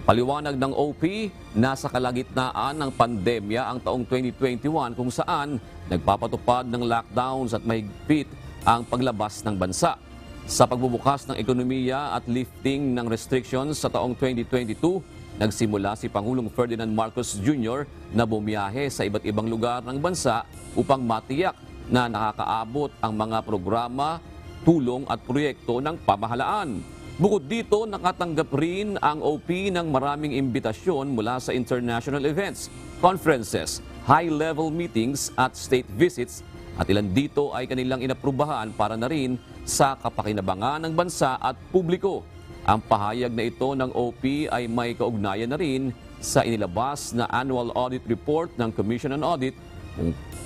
Paliwanag ng OP, nasa kalagitnaan ng pandemya ang taong 2021 kung saan nagpapatupad ng lockdowns at mahigpit ang paglabas ng bansa. Sa pagbubukas ng ekonomiya at lifting ng restrictions sa taong 2022, nagsimula si Pangulong Ferdinand Marcos Jr. na bumiyahe sa iba't ibang lugar ng bansa upang matiyak na nakakaabot ang mga programa, tulong at proyekto ng pamahalaan. Bukod dito, nakatanggap rin ang OP ng maraming imbitasyon mula sa international events, conferences, high-level meetings at state visits at ilan dito ay kanilang inaprubahan para na rin sa kapakinabangan ng bansa at publiko. Ang pahayag na ito ng OP ay may kaugnayan na rin sa inilabas na annual audit report ng Commission on Audit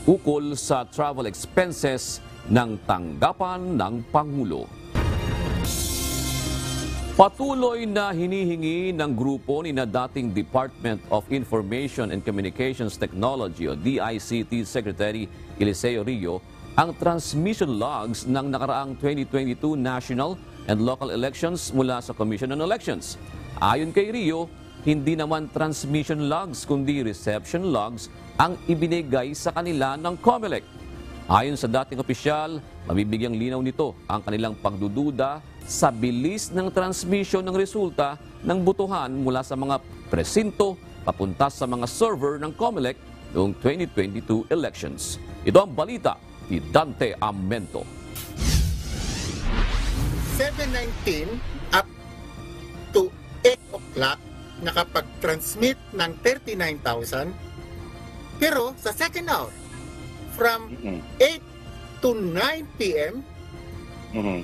ukol sa travel expenses ng tanggapan ng Pangulo. Patuloy na hinihingi ng grupo ni na dating Department of Information and Communications Technology o DICT Secretary Eliseo Rio ang transmission logs ng nakaraang 2022 national and local elections mula sa Commission on Elections. Ayon kay Rio, hindi naman transmission logs kundi reception logs ang ibinigay sa kanila ng COMELEC. Ayon sa dating opisyal, mabibigyang linaw nito ang kanilang pagdududa sa bilis ng transmission ng resulta ng botohan mula sa mga presinto papunta sa mga server ng COMELEC noong 2022 elections. Ito ang balita ni Dante Amento. 7:19 up to 8 o'clock nakapag-transmit ng 39,000. Pero sa second hour, from 8 to 9 p.m.,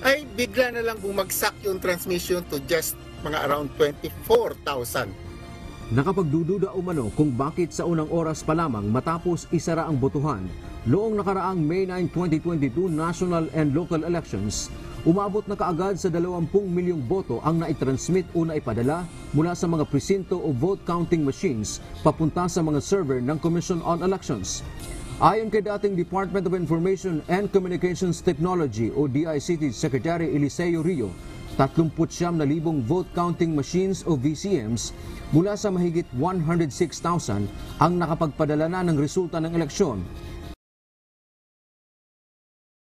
ay bigla na lang bumagsak yung transmission to just mga around 24,000. Nakapagdududa umano kung bakit sa unang oras pa lamang matapos isara ang botohan noong nakaraang May 9, 2022 national and local elections, umabot na kaagad sa 20 milyong boto ang naitransmit o naipadala mula sa mga presinto o vote counting machines papunta sa mga server ng Commission on Elections. Ayon kay dating Department of Information and Communications Technology o DICT Secretary Eliseo Rio, 39,000 vote counting machines o VCMs mula sa mahigit 106,000 ang nakapagpadala na ng resulta ng eleksyon.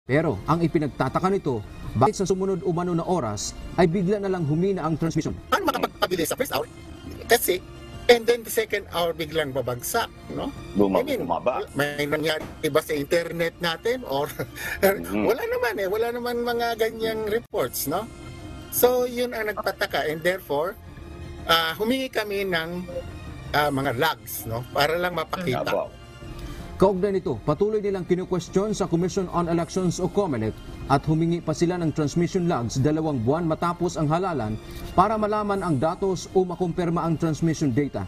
Pero ang ipinagtataka nito, bakit sa sumunod umano na oras ay bigla na lang humina ang transmission? Paano makapagpabilis sa first hour? Kasi and then the second hour biglang babagsak, no? Bumaba. May nangyari ba sa internet natin or wala naman mga ganyang reports, no? So yun ang nagpataka and therefore humingi kami ng mga logs, no, para lang mapakita. Kaugnay nito, patuloy nilang kinukwestiyon sa Commission on Elections o COMELEC at humingi pa sila ng transmission logs 2 buwan matapos ang halalan para malaman ang datos o makumpirma ang transmission data.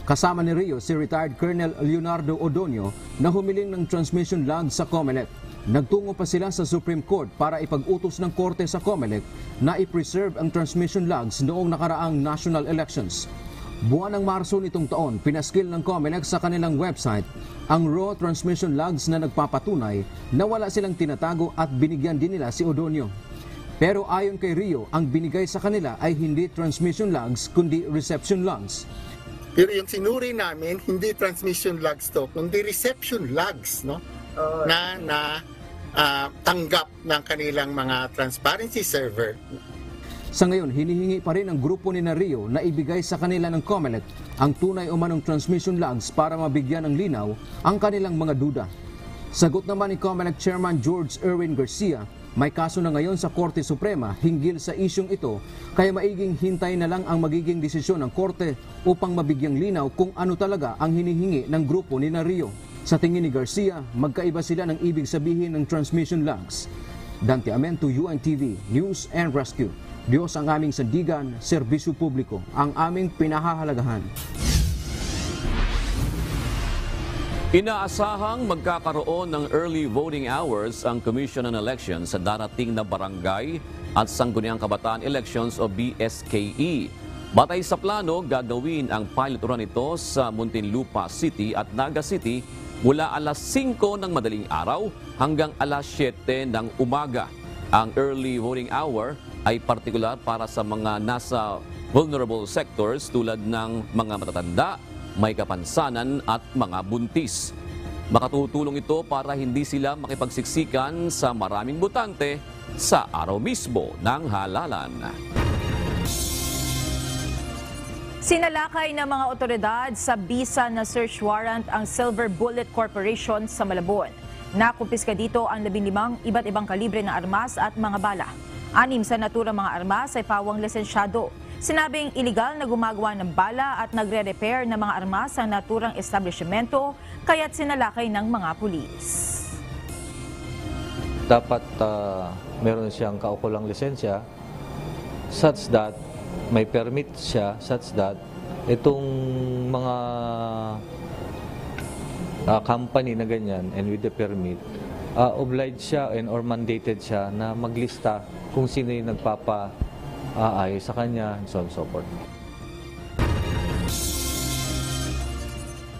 Kasama ni Rio si retired Colonel Leonardo Odonio na humiling ng transmission logs sa COMELEC. Nagtungo pa sila sa Supreme Court para ipag-utos ng korte sa COMELEC na i-preserve ang transmission logs noong nakaraang national elections. Buwan ng Marso nitong taon, pinaskil ng COMELEC sa kanilang website ang raw transmission logs na nagpapatunay na wala silang tinatago at binigyan din nila si Odonio. Pero ayon kay Rio, ang binigay sa kanila ay hindi transmission logs kundi reception logs. Pero yung sinuri namin, hindi transmission logs to, kundi reception logs, no? Na tanggap ng kanilang mga transparency server. Sa ngayon, hinihingi pa rin ang grupo ni Rio na ibigay sa kanila ng COMELEC ang tunay o manong transmission logs para mabigyan ng linaw ang kanilang mga duda. Sagot naman ni COMELEC Chairman George Erwin Garcia, may kaso na ngayon sa Korte Suprema hinggil sa isyong ito, kaya maiging hintay na lang ang magiging desisyon ng Korte upang mabigyang linaw kung ano talaga ang hinihingi ng grupo ni Rio. Sa tingin ni Garcia, magkaiba sila ng ibig sabihin ng transmission logs. Dante Amento, UNTV, News and Rescue. Diyos ang aming sandigan, serbisyo publiko, ang aming pinahahalagahan. Inaasahang magkakaroon ng early voting hours ang Commission on Elections sa darating na barangay at Sangguniang Kabataan Elections o BSKE. Batay sa plano, gagawin ang pilot run ito sa Muntinlupa City at Naga City mula alas 5 ng madaling araw hanggang alas 7 ng umaga. Ang early voting hour ay partikular para sa mga nasa vulnerable sectors tulad ng mga matatanda, may kapansanan at mga buntis. Makatutulong ito para hindi sila makipagsiksikan sa maraming botante sa araw mismo ng halalan. Sinalakay ng mga otoridad sa bisa na search warrant ang Silver Bullet Corporation sa Malabon. Nakumpiska dito ang 15 iba't ibang kalibre ng armas at mga bala. 6 sa naturang mga armas ay pawang lisensyado. Sinabing iligal na gumagawa ng bala at nagre-repair ng mga armas sa naturang establishmento, kaya't sinalakay ng mga pulis. Dapat meron siyang kaukulang lisensya such that may permit siya such that itong mga company na ganyan and with the permit, obliged siya or mandated siya na maglista kung sino yung nagpapa-ayos sa kanya, and so on and so forth.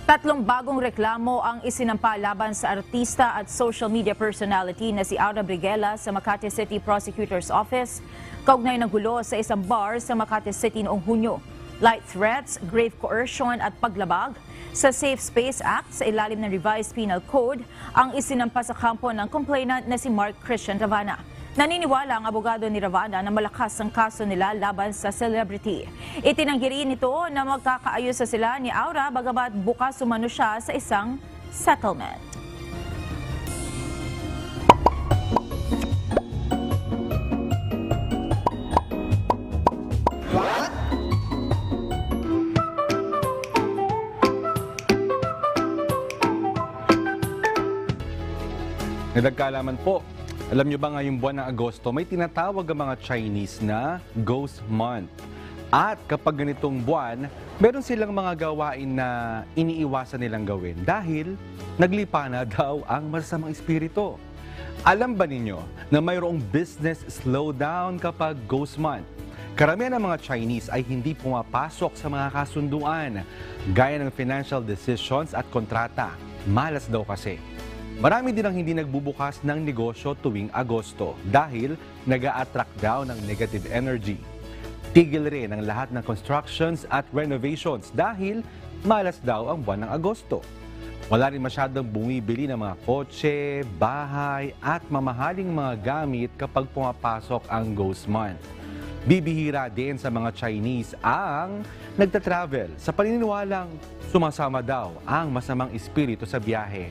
3 bagong reklamo ang isinampa laban sa artista at social media personality na si Aura Briguela sa Makati City Prosecutor's Office, kaugnay ng gulo sa isang bar sa Makati City noong Hunyo. Light threats, grave coercion at paglabag sa Safe Space Act sa ilalim ng Revised Penal Code ang isinampa sa kampo ng complainant na si Mark Christian Ravana. Naniniwala ang abogado ni Ravana na malakas ang kaso nila laban sa celebrity. Itinanggi rin ito na magkakaayos sa sila ni Aura bagamat bukas umano siya sa isang settlement. Nagkalaman po, alam nyo ba ngayong buwan ng Agosto, may tinatawag ang mga Chinese na Ghost Month. At kapag ganitong buwan, meron silang mga gawain na iniiwasan nilang gawin dahil naglipa na daw ang masasamang espiritu. Alam ba ninyo na mayroong business slowdown kapag Ghost Month? Karamihan ng mga Chinese ay hindi pumapasok sa mga kasunduan, gaya ng financial decisions at kontrata. Malas daw kasi. Marami din ang hindi nagbubukas ng negosyo tuwing Agosto dahil nag-a-attract daw ng negative energy. Tigil rin ang lahat ng constructions at renovations dahil malas daw ang buwan ng Agosto. Wala rin masyadong bumibili ng mga kotse, bahay at mamahaling mga gamit kapag pumapasok ang Ghost Month. Bibihira din sa mga Chinese ang nagtatravel sa paniniwalang sumasama daw ang masamang espiritu sa biyahe.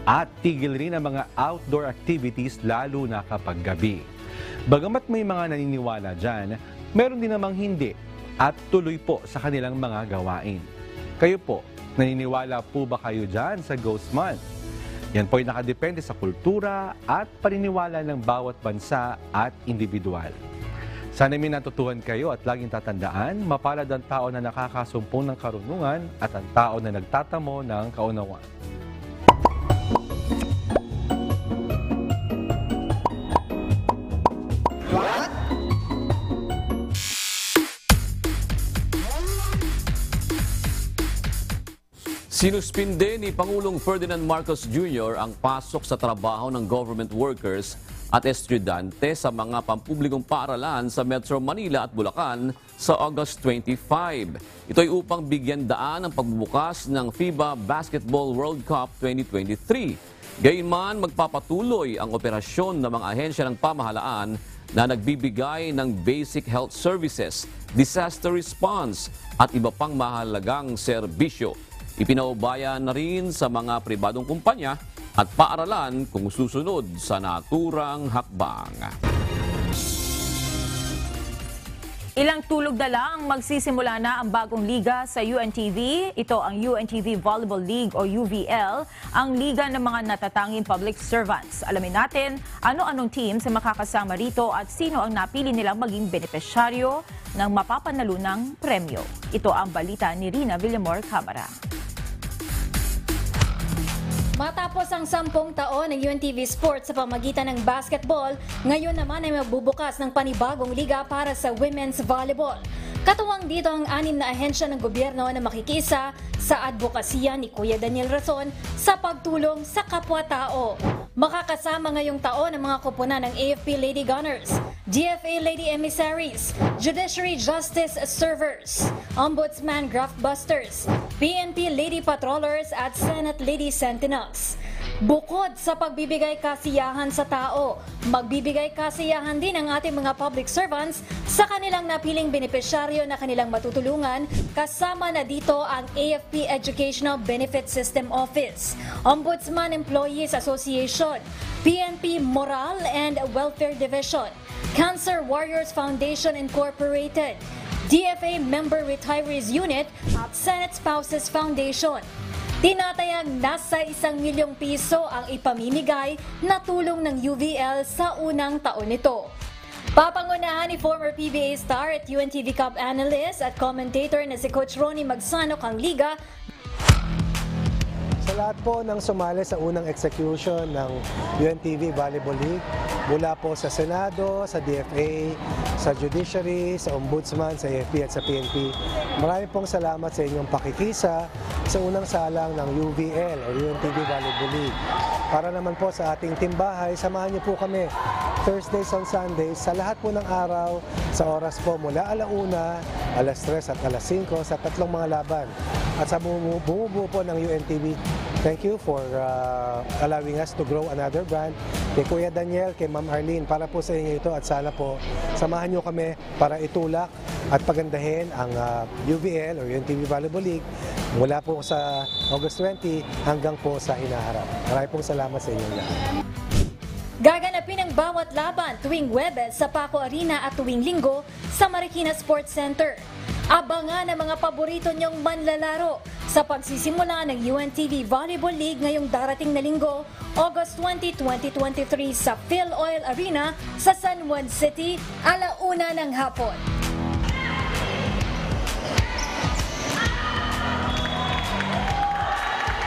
At tigil rin ang mga outdoor activities lalo na kapag gabi. Bagamat may mga naniniwala dyan, meron din namang hindi. at tuloy po sa kanilang mga gawain. Kayo po, naniniwala po ba kayo dyan sa Ghost Month? Yan po ay nakadepende sa kultura at paniniwala ng bawat bansa at individual. Sana may natutuhan kayo at laging tatandaan, mapalad ang tao na nakakasumpong ng karunungan at ang tao na nagtatamo ng kaunawaan. Sinuspinde ni Pangulong Ferdinand Marcos Jr. ang pasok sa trabaho ng government workers at estudyante sa mga pampublikong paaralan sa Metro Manila at Bulacan sa August 25. Ito ay upang bigyan daan ang pagbubukas ng FIBA Basketball World Cup 2023. Gayunman, magpapatuloy ang operasyon ng mga ahensya ng pamahalaan na nagbibigay ng basic health services, disaster response at iba pang mahalagang serbisyo. Ipinaubaya na rin sa mga pribadong kumpanya at paaralan kung susunod sa naturang hakbang. Ilang tulog na lang magsisimula na ang bagong liga sa UNTV. Ito ang UNTV Volleyball League o UVL, ang liga ng mga natatanging public servants. Alamin natin ano-anong teams ang makakasama rito at sino ang napili nilang maging benepisyaryo ng mapapanalunang premyo. Ito ang balita ni Rina Villamor Camara. Matapos ang 10 taon ng UNTV Sports sa pamagitan ng basketball, ngayon naman ay magbubukas ng panibagong liga para sa women's volleyball. Katuwang dito ang 6 na ahensya ng gobyerno na makikisa sa advokasya ni Kuya Daniel Rason sa pagtulong sa kapwa-tao. Makakasama ngayong taon ang mga koponan ng AFP Lady Gunners, GFA Lady Emissaries, Judiciary Justice Servers, Ombudsman Graftbusters, PNP Lady Patrollers at Senate Lady Sentinels. Bukod sa pagbibigay kasiyahan sa tao, magbibigay kasiyahan din ang ating mga public servants sa kanilang napiling benepisyaryo na kanilang matutulungan, kasama na dito ang AFP Educational Benefit System Office, Ombudsman Employees Association, PNP Moral and Welfare Division, Cancer Warriors Foundation Incorporated, DFA Member Retirees Unit at Senate Spouses Foundation. Tinatayang nasa 1 milyong piso ang ipamimigay na tulong ng UVL sa unang taon nito. Papangunahan ni former PBA star at UNTV Cup analyst at commentator na si Coach Ronnie Magsanok ang liga. Sa lahat po ng sumali sa unang execution ng UNTV Volleyball League, mula po sa Senado, sa DFA, sa Judiciary, sa Ombudsman, sa AFP at sa PNP, marami pong salamat sa inyong pakikisa sa unang salang ng UVL o UNTV Volleyball League. Para naman po sa ating timbahay, samahan niyo po kami Thursdays and Sundays sa lahat po ng araw sa oras po mula 1:00, 3:00 at 5:00 sa tatlong mga laban. At sa bumubuo po ng UNTV, thank you for allowing us to grow another brand. Kay Kuya Daniel, kay Ma'am Arlene, para po sa inyo ito at sana po samahan nyo kami para itulak at pagandahin ang UVL o UNTV Volleyball League mula po sa August 20 hanggang po sa hinaharap. Maraming pong salamat sa inyong lahat. Gaganapin ang bawat laban tuwing Huwebes sa Paco Arena at tuwing Linggo sa Marikina Sports Center. Abangan ang mga paborito niyong manlalaro sa pagsisimula ng UNTV Volleyball League ngayong darating na Linggo, August 20, 2023 sa PhilOil Arena sa San Juan City, 1:00 ng hapon.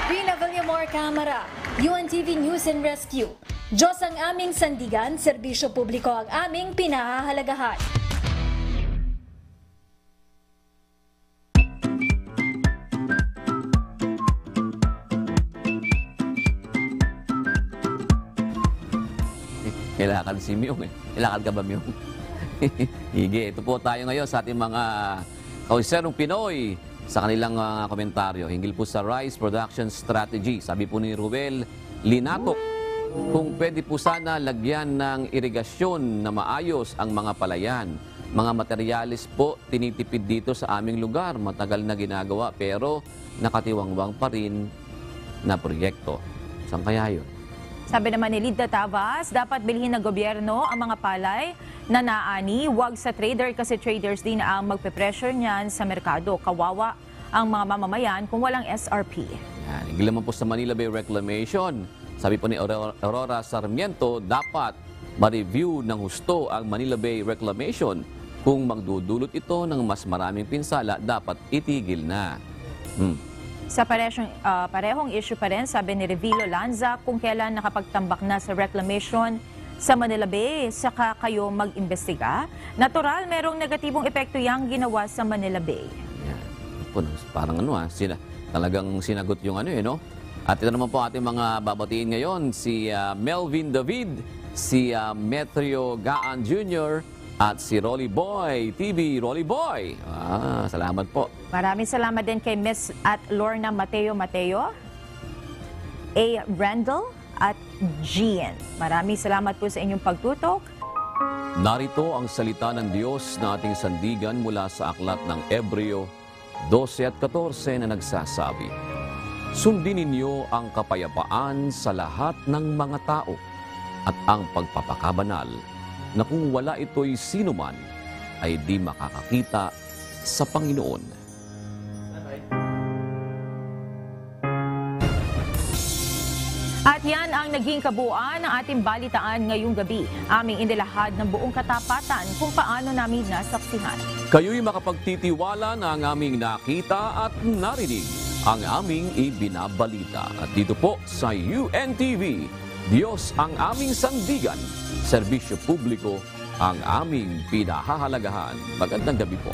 Rina Villamor Camara, UNTV News and Rescue. Diyos ang aming sandigan, serbisyo publiko ang aming pinahahalagahan. Ilakad si Myung eh. Ilakad ka ba, Myung? Hige, ito po tayo ngayon sa ating mga kauserong Pinoy sa kanilang komentaryo. Hinggil po sa rice production strategy. Sabi po ni Ruel Linatok, kung pwede po sana lagyan ng irigasyon na maayos ang mga palayan. Mga materyales po tinitipid dito sa aming lugar. Matagal na ginagawa pero nakatiwangwang pa rin na proyekto. Saan kaya yun? Sabi naman ni Lidda Tavas, dapat bilhin ng gobyerno ang mga palay na naani, wag sa trader kasi traders din ang magpe-pressure niyan sa merkado. Kawawa ang mga mamamayan kung walang SRP. Yan, higil naman po sa Manila Bay Reclamation. Sabi po ni Aurora Sarmiento, dapat ma-review ng husto ang Manila Bay Reclamation. Kung magdudulot ito ng mas maraming pinsala, dapat itigil na. Sa parehong issue pa rin, sabi ni Revilo Lanza, kung kailan nakapagtambak na sa reclamation sa Manila Bay, saka kayo mag-imbestiga. Natural, merong negatibong epekto yang ginawa sa Manila Bay. Parang talagang sinagot yung no? At ito naman po ating mga babatiin ngayon, si Melvin David, si Metrio Gaan Jr., at si Rolly Boy TV. Rolly Boy, salamat po. Maraming salamat din kay Miss at Lorna Mateo, A. Randall at Gian. Maraming salamat po sa inyong pagtutok. Narito ang salita ng Diyos na ating sandigan mula sa aklat ng Hebreo 12 at 14 na nagsasabi, sundin ninyo ang kapayapaan sa lahat ng mga tao at ang pagpapakabanal, na kung wala ito'y sino man, ay di makakakita sa Panginoon. At yan ang naging kabuuan ng ating balitaan ngayong gabi. Aming inilahad ng buong katapatan kung paano namin nasaksihan. Kayo'y makapagtitiwala na ang aming nakita at narinig, ang aming ibinabalita. At dito po sa UNTV, Diyos ang aming sandigan, serbisyo publiko ang aming pinahahalagahan. Magandang gabi po.